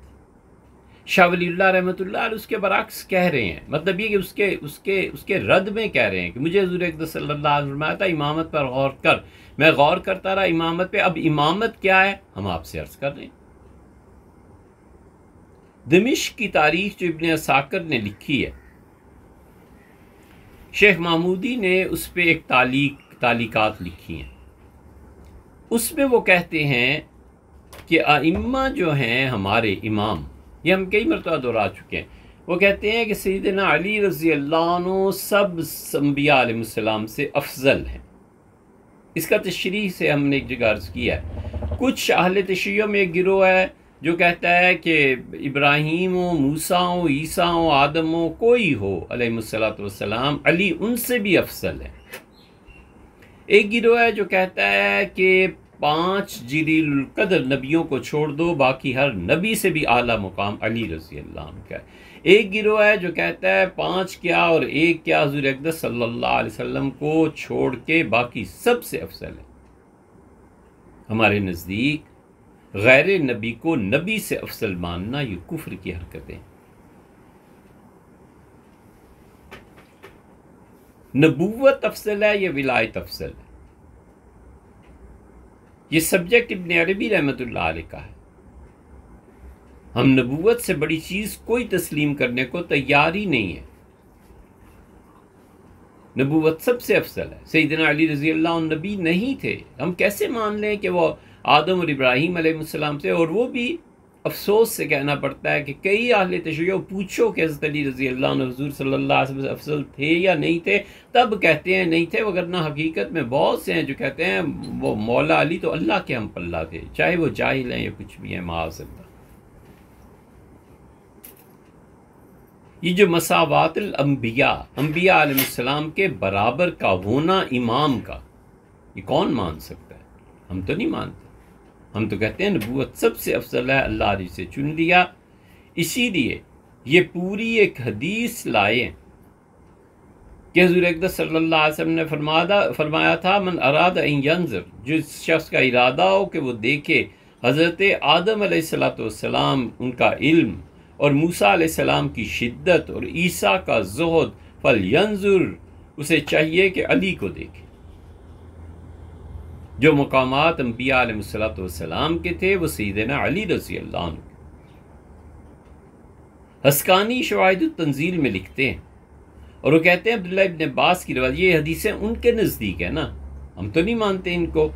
شاہ ولی اللہ رحمۃ اللہ علیہ اس کے برعکس کہہ رہے ہیں. مطلب یہ کہ اس کے رد میں کہہ رہے ہیں کہ مجھے حضور اقدس صلی اللہ علیہ وسلم فرمایا تھا امامت پر غور کر. میں غور کرتا رہا امامت پہ. اب امامت کیا ہے ہم آپ سے عرض کر رہے ہیں. دمشق کی تاریخ جو ابن عساکر نے لکھی ہے، شیخ محمودی نے اس پہ ایک تعلیقات لکھی ہیں. اس میں وہ کہتے ہیں کہ ائمہ جو ہیں ہمارے امام، یہ ہم کئی مرتبہ دہرا چکے ہیں، وہ کہتے ہیں کہ سیدنا علی رضی اللہ عنہ سب انبیاء علیہ السلام سے افضل ہیں. اس کا تشریح سے ہم نے ایک جگہ عرض کیا ہے. کچھ اہل تشیع میں ایک گروہ ہے جو کہتا ہے کہ ابراہیم ہو، موسیٰ ہو، عیسیٰ ہو، آدم ہو، کوئی ہو علیہ الصلوۃ والسلام، علی ان سے بھی افضل ہے. ایک گروہ ہے جو کہتا ہے کہ 5 جلیل القدر نبیوں کو چھوڑ دو، باقی ہر نبی سے بھی اعلیٰ مقام علی رضی اللہ عنہ کا ہے. ایک گروہ ہے جو کہتا ہے 5 کیا اور 1 کیا، حضور اقدس صلی اللہ علیہ وسلم کو چھوڑ کے باقی سب سے افضل ہے. ہمارے نزدیک غیر نبی کو نبی سے افضل ماننا یہ کفر کی حرکتیں. نبوت افضل ہے یا ولایت افضل ہے؟ یہ سبجیکٹ ابن عربی رحمۃ اللہ علیہ کا ہے. ہم نبوت سے بڑی چیز کوئی تسلیم کرنے کو تیار ہی نہیں ہے. نبوت سب سے افضل ہے. سیدنا علی رضی اللہ عنہ نبی نہیں تھے، ہم کیسے مان لیں کہ وہ آدم اور ابراہیم علیہ السلام سے؟ اور وہ بھی افسوس سے کہنا پڑتا ہے کہ کئی اہل تشیع پوچھو کہ حضرت علی رضی اللہ عنہ حضور صلی اللہ علیہ وسلم سے افضل تھے یا نہیں تھے، تب کہتے ہیں نہیں تھے، وگرنہ حقیقت میں بہت سے ہیں جو کہتے ہیں وہ مولا علی تو اللہ کے ہم پلہ تھے، چاہے وہ جاہل ہیں یا کچھ بھی ہیں. معاذ اللہ. یہ جو مساوات الانبیاء، انبیاء علیہ السلام کے برابر کا ہونا امام کا، یہ کون مان سکتا ہے؟ ہم تو نہیں مانتے. ہم تو کہتے ہیں نبوت سب سے افضل ہے، اللہ نے اسے چن لیا. اسی لیے یہ پوری ایک حدیث لائے کہ حضور اقدس صلی اللہ علیہ وسلم نے فرمایا تھا من اراد ان ینظر، جس شخص کا ارادہ ہو کہ وہ دیکھے حضرت آدم علیہ السلام ان کا علم اور موسیٰ علیہ السلام کی شدت اور عیسیٰ کا زہد، فلینظر، اسے چاہیے کہ علی کو دیکھے. جو مقامات انبیاء علیہ السلام کے تھے وہ سیدنا علی رضی اللہ عنہ. حسکانی شواہد التنزیل میں لکھتے ہیں اور وہ کہتے ہیں عبداللہ ابن عباس کی روایت، یہ حدیثیں ان کے نزدیک ہے نا، ہم تو نہیں مانتے ان کو.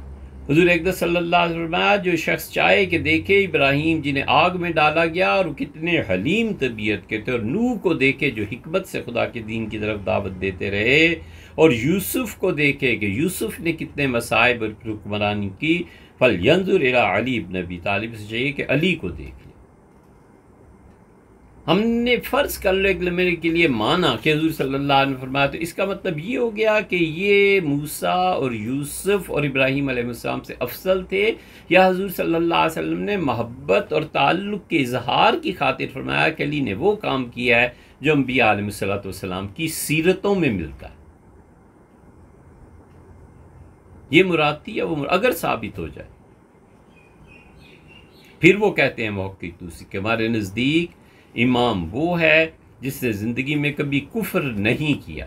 حضور اقدس صلی اللہ علیہ وسلم فرمایا جو شخص چاہے کہ دیکھے ابراہیم جنہیں آگ میں ڈالا گیا اور وہ کتنے حلیم طبیعت کے تھے، اور نوح کو دیکھے جو حکمت سے خدا کے دین کی طرف دعوت دیتے رہے، اور یوسف کو دیکھے کہ یوسف نے کتنے مصائب اور حکمرانی کی، فلینظر الی علی ابن ابی طالب، سے چاہیے کہ علی کو دیکھ لے. ہم نے فرض کر لینے کے لیے مانا کہ حضور صلی اللہ علیہ وسلم فرمایا، تو اس کا مطلب یہ ہو گیا کہ یہ موسیٰ اور یوسف اور ابراہیم علیہ السلام سے افضل تھے، یا حضور صلی اللہ علیہ وسلم نے محبت اور تعلق کے اظہار کی خاطر فرمایا کہ علی نے وہ کام کیا ہے جو انبیاء علیہ السلام کی سیرتوں میں ملتا ہے. یہ مراد تھی یا وہ اگر ثابت ہو جائے پھر وہ کہتے ہیں محقق طوسی کہ ہمارے نزدیک امام وہ ہے جس نے زندگی میں کبھی کفر نہیں کیا.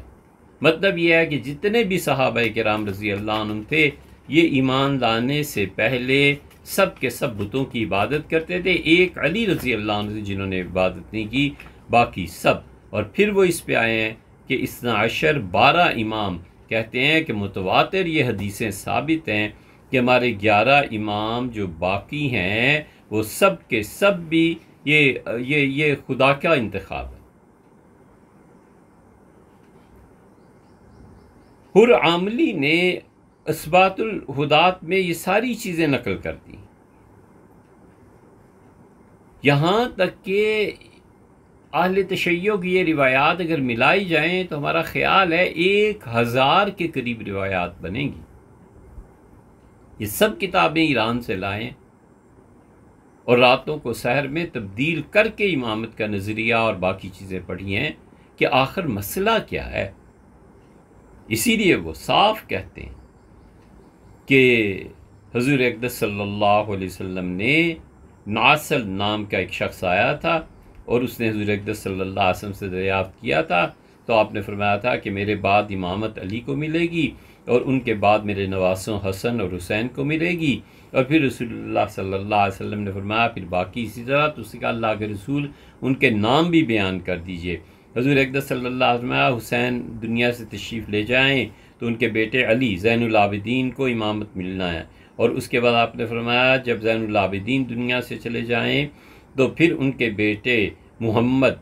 مطلب یہ ہے کہ جتنے بھی صحابہ کرام رضی اللہ عنہم تھے، یہ ایمان لانے سے پہلے سب کے سب بتوں کی عبادت کرتے تھے. ایک علی رضی اللہ عنہ جنہوں نے عبادت نہیں کی، باقی سب. اور پھر وہ اس پہ آئے ہیں کہ 12 امام کہتے ہیں کہ متواتر یہ حدیثیں ثابت ہیں کہ ہمارے 11 امام جو باقی ہیں وہ سب کے سب بھی یہ, یہ خدا کا انتخاب ہے. حر عاملی نے اثبات الہدات میں یہ ساری چیزیں نقل کر دی، یہاں تک کہ اہل تشیع کی یہ روایات اگر ملائی جائیں تو ہمارا خیال ہے 1000 کے قریب روایات بنیں گی۔ یہ سب کتابیں ایران سے لائیں اور راتوں کو سحر میں تبدیل کر کے امامت کا نظریہ اور باقی چیزیں پڑھی ہیں کہ آخر مسئلہ کیا ہے۔ اسی لیے وہ صاف کہتے ہیں کہ حضور اقدس صلی اللہ علیہ وسلم نے ناصل نام کا ایک شخص آیا تھا اور اس نے حضور اقدس صلی اللہ علیہ وسلم سے دریافت کیا تھا، تو آپ نے فرمایا تھا کہ میرے بعد امامت علی کو ملے گی اور ان کے بعد میرے نواسوں حسن اور حسین کو ملے گی، اور پھر رسول اللہ صلی اللہ علیہ وسلم نے فرمایا پھر باقی اسی طرح، تو اس نے کہا اللہ کے رسول ان کے نام بھی بیان کر دیجئے۔ حضور اقدس صلی اللہ علیہ وسلم حسین دنیا سے تشریف لے جائیں تو ان کے بیٹے علی زین العابدین کو امامت ملنا ہے، اور اس کے بعد آپ نے فرمایا جب زین العابدین دنیا سے چلے جائیں تو پھر ان کے بیٹے محمد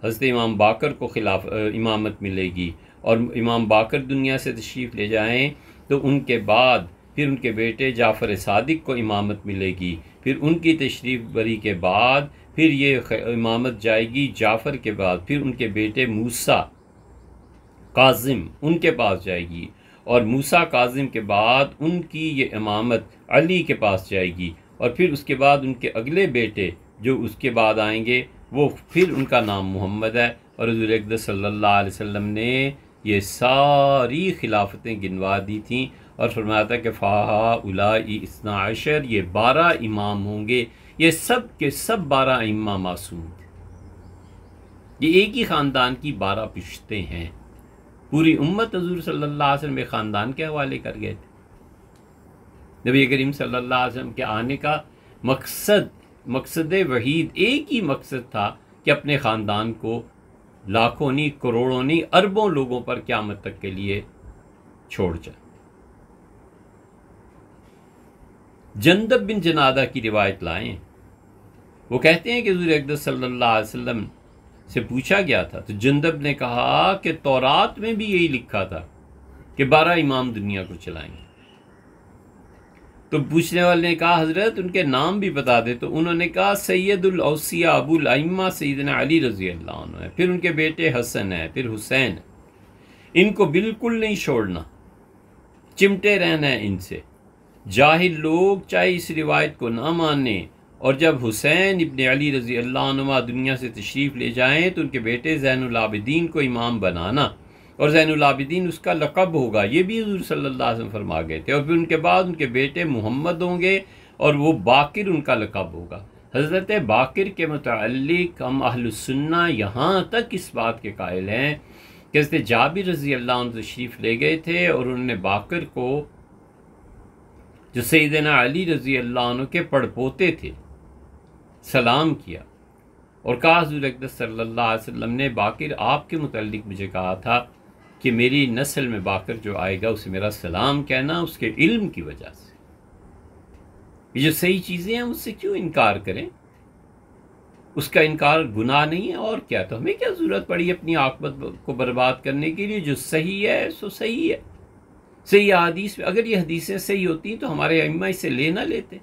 حضرت امام باقر کو امامت ملے گی، اور امام باقر دنیا سے تشریف لے جائیں تو ان کے بعد پھر ان کے بیٹے جعفر صادق کو امامت ملے گی، پھر ان کی تشریف بری کے بعد پھر یہ امامت جائے گی جعفر کے بعد، پھر ان کے بیٹے موسیٰ کاظم ان کے پاس جائے گی، اور موسیٰ کاظم کے بعد ان کی یہ امامت علی کے پاس جائے گی، اور پھر اس کے بعد ان کے اگلے بیٹے جو اس کے بعد آئیں گے وہ پھر ان کا نام محمد ہے۔ اور حضور اقدس صلی اللہ علیہ وسلم نے یہ ساری خلافتیں گنوا دی تھیں اور فرمایا تھا کہ فَهَٰؤُلَاءِ اثنا عشر، یہ 12 امام ہوں گے، یہ سب کے سب 12 ائمہ معصوم تھے، یہ ایک ہی خاندان کی 12 پشتیں ہیں، پوری امت حضور صلی اللہ علیہ وسلم ایک خاندان کے حوالے کر گئے تھے۔ نبی کریم صلی اللہ علیہ وسلم کے آنے کا مقصد وحید ایک ہی مقصد تھا کہ اپنے خاندان کو لاکھوں نہیں کروڑوں نہیں اربوں لوگوں پر قیامت تک کے لیے چھوڑ جائے۔ جندب بن جنادہ کی روایت لائیں، وہ کہتے ہیں کہ حضور اقدس صلی اللہ علیہ وسلم سے پوچھا گیا تھا تو جندب نے کہا کہ تورات میں بھی یہی لکھا تھا کہ 12 امام دنیا کو چلائیں گے۔ تو پوچھنے والے نے کہا حضرت ان کے نام بھی بتا دے، تو انہوں نے کہا سید الاوصیاء ابو الائمہ سیدنا علی رضی اللہ عنہ ہے، پھر ان کے بیٹے حسن ہے، پھر حسین ہے، ان کو بالکل نہیں چھوڑنا، چمٹے رہنا ہے ان سے۔ جاہل لوگ چاہے اس روایت کو نہ مانیں، اور جب حسین ابن علی رضی اللہ عنہ دنیا سے تشریف لے جائیں تو ان کے بیٹے زین العابدین کو امام بنانا، اور زین العابدین اس کا لقب ہوگا، یہ بھی حضور صلی اللہ علیہ وسلم فرما گئے تھے، اور پھر ان کے بعد ان کے بیٹے محمد ہوں گے اور وہ باقر ان کا لقب ہوگا۔ حضرت باقر کے متعلق ہم اہل السنہ یہاں تک اس بات کے قائل ہیں کہ حضرت جابر رضی اللہ عنہ تشریف لے گئے تھے اور انہوں نے باقر کو جو سیدنا علی رضی اللہ عنہ کے پڑپوتے تھے سلام کیا اور کہا حضور اقدس صلی اللہ علیہ وسلم نے باقر آپ کے متعلق مجھے کہا تھا کہ میری نسل میں باقر جو آئے گا اسے میرا سلام کہنا، اس کے علم کی وجہ سے۔ یہ جو صحیح چیزیں ہیں اس سے کیوں انکار کریں؟ اس کا انکار گناہ نہیں ہے، اور کیا، تو ہمیں کیا ضرورت پڑی اپنی عاقبت کو برباد کرنے کے لیے؟ جو صحیح ہے سو صحیح ہے۔ صحیح حدیث میں اگر یہ حدیثیں صحیح ہوتی تو ہمارے ائمہ اسے لے نہ لیتے۔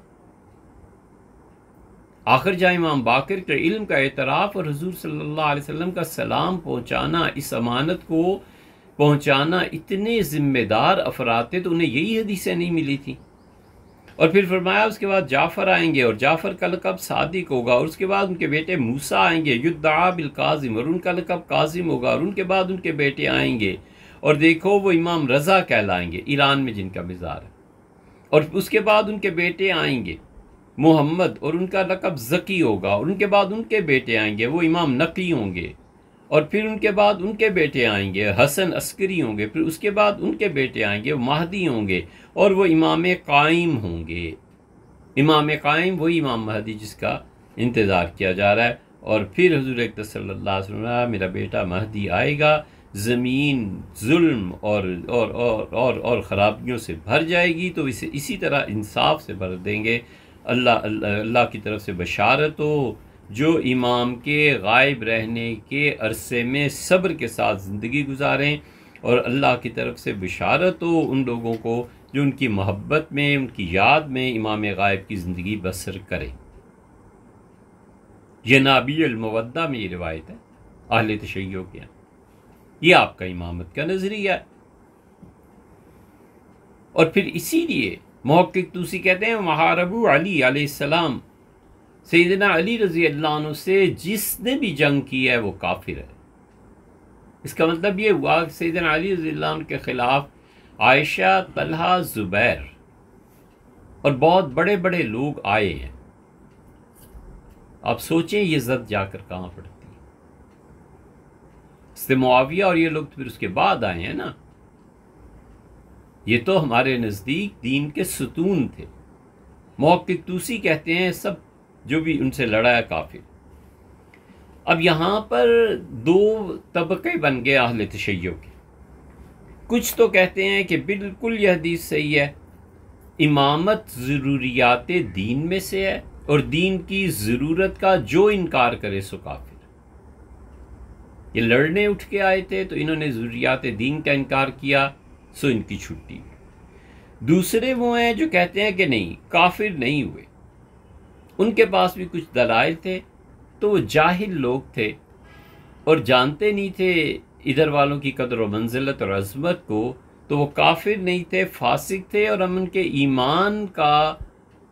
آخر جائے امام باقر کے علم کا اعتراف اور حضور صلی اللہ علیہ وسلم کا سلام پہنچانا، اس امانت کو پہنچانا اتنے ذمہ دار افراد تھے تو انہیں یہی حدیثیں نہیں ملی تھیں۔ اور پھر فرمایا اس کے بعد جعفر آئیں گے اور جعفر کا لقب صادق ہوگا، اور اس کے بعد ان کے بیٹے موسیٰ آئیں گے یدعا بالقاظم، اور ان کا لقب قاظم ہوگا، اور ان کے بعد ان کے بیٹے آئیں گے اور دیکھو وہ امام رضا کہلائیں گے ایران میں جن کا مزار ہے، اور اس کے بعد ان کے بیٹے آئیں گے محمد اور ان کا لقب ذکی ہوگا، اور ان کے بعد ان کے بیٹے آئیں گے وہ امام نقی ہوں گے، اور پھر ان کے بعد ان کے بیٹے آئیں گے حسن عسکری ہوں گے، پھر اس کے بعد ان کے بیٹے آئیں گے وہ مہدی ہوں گے، اور وہ امام قائم ہوں گے۔ امام قائم وہی امام مہدی جس کا انتظار کیا جا رہا ہے۔ اور پھر حضور اقدس صلی اللہ علیہ وسلم میرا بیٹا مہدی آئے گا، زمین ظلم اور خرابیوں سے بھر جائے گی تو اسے اسی طرح انصاف سے بھر دیں گے۔ اللہ کی طرف سے بشارت ہو، جو امام کے غائب رہنے کے عرصے میں صبر کے ساتھ زندگی گزاریں اور اللہ کی طرف سے بشارت ہو ان لوگوں کو جو ان کی محبت میں، ان کی یاد میں امام غائب کی زندگی بسر کرے۔ یہ نابی المودہ میں یہ روایت ہے اہل تشیع کے یہاں، یہ آپ کا امامت کا نظریہ ہے۔ اور پھر اسی لیے محقق طوسی کہتے ہیں محاربو علی علیہ السلام، سیدنا علی رضی اللہ عنہ سے جس نے بھی جنگ کی ہے وہ کافر ہے۔ اس کا مطلب یہ ہوا کہ سیدنا علی رضی اللہ عنہ کے خلاف عائشہ، طلحہ، زبیر اور بہت بڑے بڑے لوگ آئے ہیں۔ آپ سوچیں یہ زد جا کر کہاں پڑتی ہے؟ معاویہ اور یہ لوگ پھر اس کے بعد آئے ہیں نا۔ یہ تو ہمارے نزدیک دین کے ستون تھے۔ محقق طوسی کہتے ہیں سب جو بھی ان سے لڑا ہے کافر۔ اب یہاں پر دو طبقے بن گئے اہل تشیع کے۔ کچھ تو کہتے ہیں کہ بالکل یہ حدیث صحیح ہے، امامت ضروریات دین میں سے ہے، اور دین کی ضرورت کا جو انکار کرے سو کافر۔ یہ لڑنے اٹھ کے آئے تھے تو انہوں نے ضروریات دین کا انکار کیا، سو ان کی چھٹی۔ دوسرے وہ ہیں جو کہتے ہیں کہ نہیں، کافر نہیں ہوئے، ان کے پاس بھی کچھ دلائل تھے، تو وہ جاہل لوگ تھے اور جانتے نہیں تھے ادھر والوں کی قدر و منزلت اور عظمت کو، تو وہ کافر نہیں تھے، فاسق تھے، اور ہم ان کے ایمان کا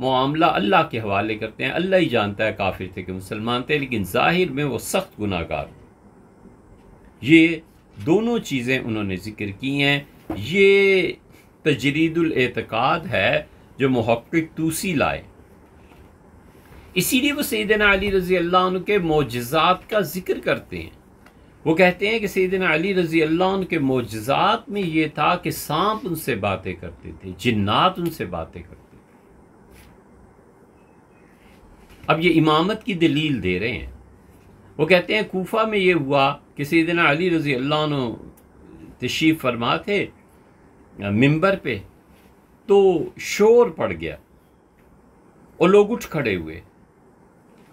معاملہ اللہ کے حوالے کرتے ہیں۔ اللہ ہی جانتا ہے کافر تھے کہ مسلمان تھے، لیکن ظاہر میں وہ سخت گناہ گار۔ یہ دونوں چیزیں انہوں نے ذکر کی ہیں۔ یہ تجرید الاعتقاد ہے جو محقق طوسی لائے۔ اسی لیے وہ سیدنا علی رضی اللہ عنہ کے معجزات کا ذکر کرتے ہیں۔ وہ کہتے ہیں کہ سیدنا علی رضی اللہ عنہ کے معجزات میں یہ تھا کہ سانپ ان سے باتیں کرتے تھے، جنات ان سے باتیں کرتے تھے۔ اب یہ امامت کی دلیل دے رہے ہیں۔ وہ کہتے ہیں کوفہ میں یہ ہوا کہ سیدنا علی رضی اللہ عنہ تشریف فرما تھے منبر پہ، تو شور پڑ گیا اور لوگ اٹھ کھڑے ہوئے،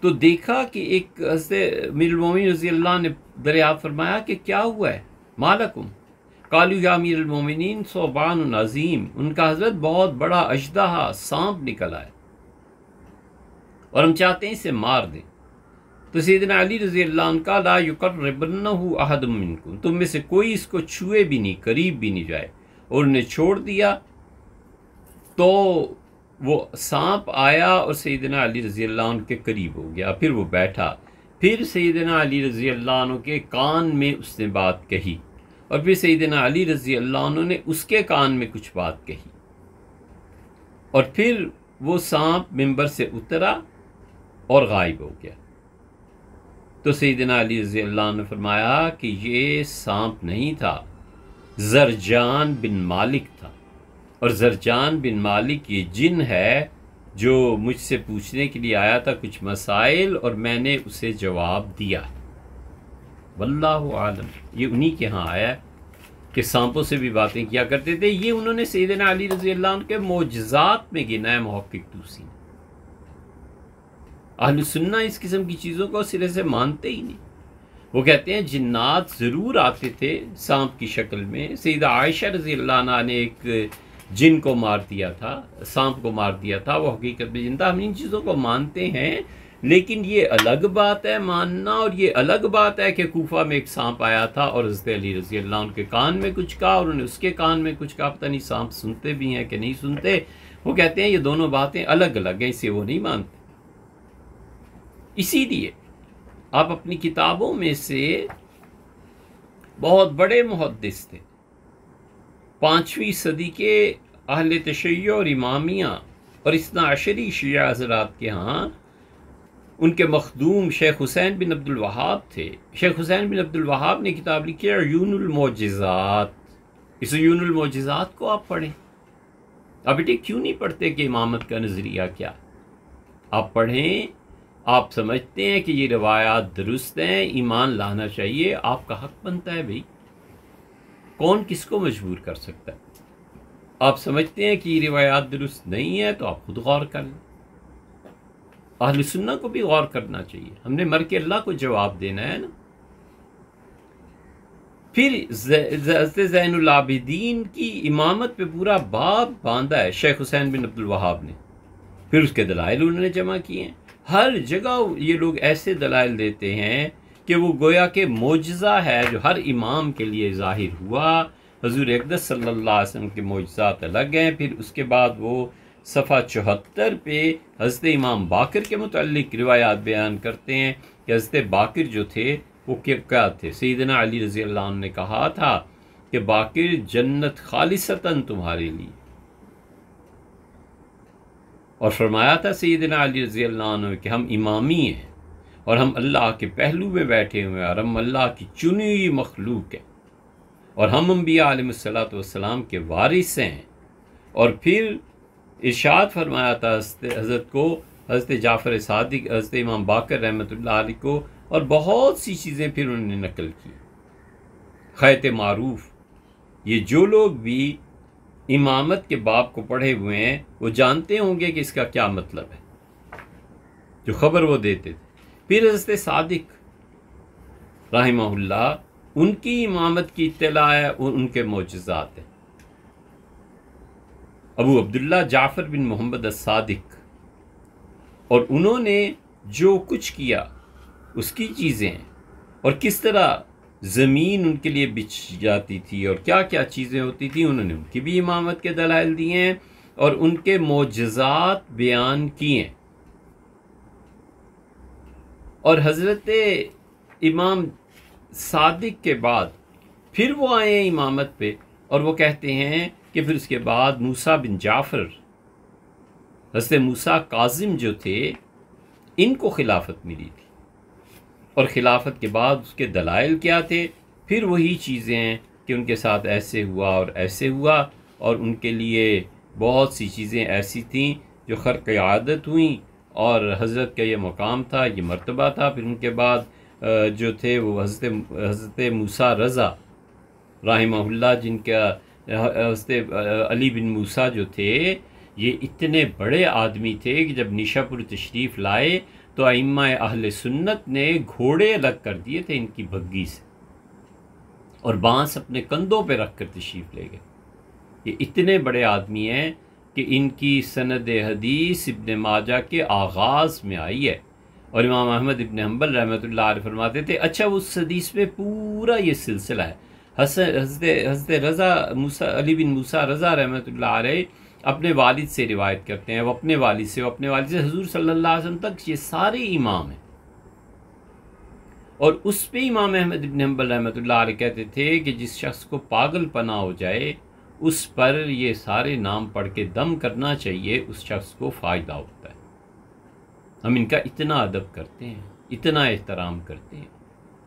تو دیکھا کہ ایک حضرت امیر المومنین رضی اللہ نے دریافت فرمایا کہ کیا ہوا ہے، مالکم؟ قالوا یا امیر المومنین ثعبان عظیم، ان کا حضرت بہت بڑا اژدہا سانپ نکل آئے اور ہم چاہتے ہیں اسے مار دیں۔ تو سیدنا علی رضی اللہ عنہ کا لا یقربنہ احد منکم، تم میں سے کوئی اس کو چھوئے بھی نہیں، قریب بھی نہیں جائے، اور انہیں چھوڑ دیا۔ تو وہ سانپ آیا اور سیدنا علی رضی اللہ عنہ کے قریب ہو گیا، پھر وہ بیٹھا، پھر سیدنا علی رضی اللہ عنہ کے کان میں اس نے بات کہی، اور پھر سیدنا علی رضی اللہ عنہ نے اس کے کان میں کچھ بات کہی، اور پھر وہ سانپ منبر سے اترا اور غائب ہو گیا۔ تو سیدنا علی رضی اللہ عنہ نے فرمایا کہ یہ سانپ نہیں تھا، زرجان بن مالک تھا، اور زرجان بن مالک یہ جن ہے جو مجھ سے پوچھنے کے لیے آیا تھا کچھ مسائل، اور میں نے اسے جواب دیا۔ واللہ عالم، یہ انہی کے ہاں آیا ہے کہ سانپوں سے بھی باتیں کیا کرتے تھے۔ یہ انہوں نے سیدنا علی رضی اللہ عنہ کے معجزات میں گنا ہے محقق طوسی۔ اہل سنہ اس قسم کی چیزوں کو سرے سے مانتے ہی نہیں۔ وہ کہتے ہیں جنات ضرور آتے تھے سانپ کی شکل میں۔ سیدہ عائشہ رضی اللہ عنہ نے ایک جن کو مار دیا تھا، سانپ کو مار دیا تھا، وہ حقیقت میں زندہ۔ ہم ان چیزوں کو مانتے ہیں، لیکن یہ الگ بات ہے ماننا، اور یہ الگ بات ہے کہ کوفہ میں ایک سانپ آیا تھا اور حضرت علی رضی اللہ عنہ کے کان میں کچھ کہا، اور انہوں نے اس کے کان میں کچھ کہا۔ پتہ نہیں سانپ سنتے بھی ہیں کہ نہیں سنتے۔ وہ کہتے ہیں یہ دونوں باتیں الگ الگ ہیں، اسے وہ نہیں مانتے۔ اسی لیے آپ اپنی کتابوں میں سے بہت بڑے محدث تھے 5ویں صدی کے اہل تشیع اور امامیہ اور اثنا عشری شیعہ حضرات کے ہاں، ان کے مخدوم شیخ حسین بن عبد الوہاب تھے۔ شیخ حسین بن عبد الوہاب نے کتاب لکھی عیون المعجزات۔ اس عیون المعجزات کو آپ پڑھیں۔ آپ بیٹے کیوں نہیں پڑھتے کہ امامت کا نظریہ کیا؟ آپ پڑھیں، آپ سمجھتے ہیں کہ یہ روایات درست ہیں، ایمان لانا چاہیے، آپ کا حق بنتا ہے بھائی، کون کس کو مجبور کر سکتا ہے؟ آپ سمجھتے ہیں کہ یہ روایات درست نہیں ہے تو آپ خود غور کر لیں۔ اہل سنہ کو بھی غور کرنا چاہیے، ہم نے مر کے اللہ کو جواب دینا ہے نا۔ پھر حضرت زین العابدین کی امامت پہ پورا باب باندھا ہے شیخ حسین بن عبد الوہاب نے، پھر اس کے دلائل انہوں نے جمع کیے ہیں۔ ہر جگہ یہ لوگ ایسے دلائل دیتے ہیں کہ وہ گویا کہ معجزہ ہے جو ہر امام کے لیے ظاہر ہوا۔ حضور اقدس صلی اللہ علیہ وسلم کے معجزات الگ ہیں۔ پھر اس کے بعد وہ صفحہ 74 پہ حضرت امام باقر کے متعلق روایات بیان کرتے ہیں کہ حضرت باقر جو تھے وہ کیا تھے؟ سیدنا علی رضی اللہ عنہ نے کہا تھا کہ باقر جنت خالصتاً تمہارے لیے، اور فرمایا تھا سیدنا علی رضی اللہ عنہ کہ ہم امامی ہیں اور ہم اللہ کے پہلو میں بیٹھے ہوئے ہیں اور ہم اللہ کی چنی ہوئی مخلوق ہیں اور ہم انبیاء علیہ الصلوۃ والسلام کے وارث ہیں۔ اور پھر ارشاد فرمایا تھا حضرت کو، حضرت جعفر صادق، حضرت امام باقر رحمۃ اللہ علیہ کو، اور بہت سی چیزیں پھر انہوں نے نقل کی۔ خیط معروف، یہ جو لوگ بھی امامت کے باب کو پڑھے ہوئے ہیں وہ جانتے ہوں گے کہ اس کا کیا مطلب ہے، جو خبر وہ دیتے تھے۔ پھر حضرت صادق رحمہ اللہ، ان کی امامت کی اطلاع ہے، ان کے معجزات ہیں۔ ابو عبداللہ جعفر بن محمد الصادق، اور انہوں نے جو کچھ کیا اس کی چیزیں ہیں، اور کس طرح زمین ان کے لیے بچ جاتی تھی اور کیا کیا چیزیں ہوتی تھیں، انہوں نے ان کی بھی امامت کے دلائل دیے ہیں اور ان کے معجزات بیان کیے ہیں۔ اور حضرت امام صادق کے بعد پھر وہ آئے ہیں امامت پہ، اور وہ کہتے ہیں کہ پھر اس کے بعد موسیٰ بن جعفر، حضرت موسیٰ کاظم جو تھے، ان کو خلافت ملی تھی، اور خلافت کے بعد اس کے دلائل کیا تھے؟ پھر وہی چیزیں ہیں کہ ان کے ساتھ ایسے ہوا اور ایسے ہوا، اور ان کے لیے بہت سی چیزیں ایسی تھیں جو خرق عادت ہوئیں، اور حضرت کا یہ مقام تھا، یہ مرتبہ تھا۔ پھر ان کے بعد جو تھے وہ حضرت موسیٰ رضا رحمہ اللہ، جن کا حضرت علی بن موسیٰ جو تھے، یہ اتنے بڑے آدمی تھے کہ جب نیشا پور تشریف لائے تو ائمہ اہل سنت نے گھوڑے الگ کر دیے تھے ان کی بھگی سے، اور بانس اپنے کندھوں پہ رکھ کر تشریف لے گئے۔ یہ اتنے بڑے آدمی ہیں کہ ان کی سند حدیث ابن ماجہ کے آغاز میں آئی ہے، اور امام احمد ابن حنبل رحمۃ اللہ علیہ فرماتے تھے اچھا اس حدیث میں پورا یہ سلسلہ ہے۔ حضرت رضا علی بن موسیٰ رضا رحمۃ اللہ علیہ اپنے والد سے روایت کرتے ہیں، وہ اپنے والد سے، حضور صلی اللہ علیہ وسلم تک یہ سارے امام ہیں۔ اور اس پہ امام احمد ابن حنبل رحمۃ اللہ علیہ کہتے تھے کہ جس شخص کو پاگل پنا ہو جائے اس پر یہ سارے نام پڑھ کے دم کرنا چاہیے، اس شخص کو فائدہ ہوتا ہے۔ ہم ان کا اتنا ادب کرتے ہیں، اتنا احترام کرتے ہیں،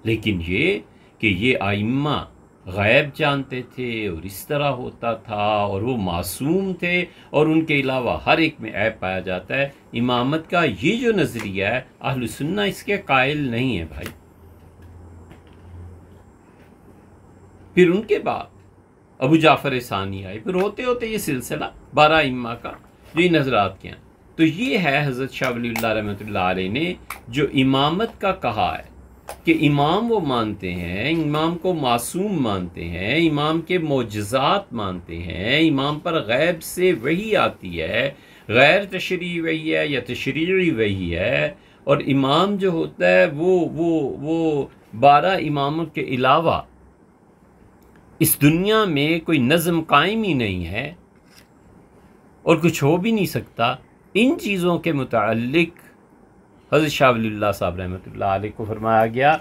لیکن یہ کہ یہ ائمہ غیب جانتے تھے اور اس طرح ہوتا تھا، اور وہ معصوم تھے اور ان کے علاوہ ہر ایک میں عیب پایا جاتا ہے۔ امامت کا یہ جو نظریہ ہے اہل سنہ اس کے قائل نہیں ہے بھائی۔ پھر ان کے بعد ابو جعفر ثانی آئے، پھر ہوتے ہوتے یہ سلسلہ 12 ائمہ کا جو یہ نظرات کے ہیں۔ تو یہ ہے حضرت شاہ ولی اللہ رحمۃ اللہ علیہ نے جو امامت کا کہا ہے کہ امام وہ مانتے ہیں، امام کو معصوم مانتے ہیں، امام کے معجزات مانتے ہیں، امام پر غیب سے وحی آتی ہے، غیر تشریعی وحی ہے یا تشریعی وحی ہے، اور امام جو ہوتا ہے وہ 12 اماموں کے علاوہ اس دنیا میں کوئی نظم قائم ہی نہیں ہے اور کچھ ہو بھی نہیں سکتا۔ ان چیزوں کے متعلق حضرت شاہ ولی اللہ صاحب رحمۃ اللہ علیہ کو فرمایا گیا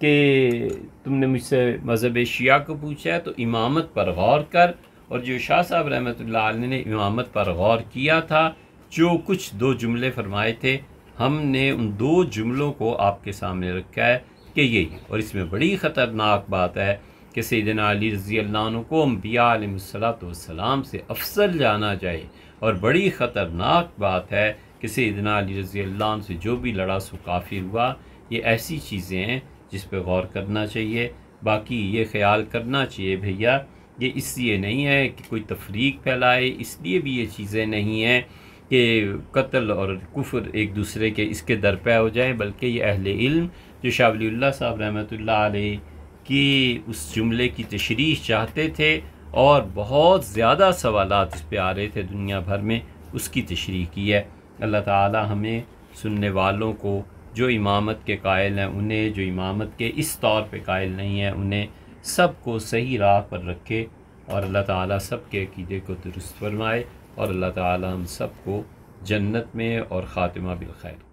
کہ تم نے مجھ سے مذہب شیعہ کو پوچھا ہے تو امامت پر غور کر، اور جو شاہ صاحب رحمۃ اللہ علیہ نے امامت پر غور کیا تھا، جو کچھ 2 جملے فرمائے تھے، ہم نے ان 2 جملوں کو آپ کے سامنے رکھا ہے کہ یہی، اور اس میں بڑی خطرناک بات ہے کہ سیدنا علی رضی اللہ عنہ کو انبیاء علیہ الصلوۃ والسلام سے افضل جانا جائے، اور بڑی خطرناک بات ہے کہ سیدنا علی رضی اللہ عنہ سے جو بھی لڑا سو کافر ہوا۔ یہ ایسی چیزیں ہیں جس پہ غور کرنا چاہیے۔ باقی یہ خیال کرنا چاہیے بھیا، یہ اس لیے نہیں ہے کہ کوئی تفریق پھیلائے، اس لیے بھی یہ چیزیں نہیں ہیں کہ قتل اور کفر ایک دوسرے کے اس کے درپے ہو جائیں، بلکہ یہ اہل علم جو شاہ ولی اللہ صاحب رحمۃ اللہ علیہ کہ اس جملے کی تشریح چاہتے تھے اور بہت زیادہ سوالات اس پہ آ رہے تھے دنیا بھر میں، اس کی تشریح کی ہے۔ اللہ تعالی ہمیں سننے والوں کو جو امامت کے قائل ہیں انہیں، جو امامت کے اس طور پہ قائل نہیں ہیں انہیں، سب کو صحیح راہ پر رکھے، اور اللہ تعالی سب کے عقیدے کو درست فرمائے، اور اللہ تعالی ہم سب کو جنت میں اور خاتمہ بالخیر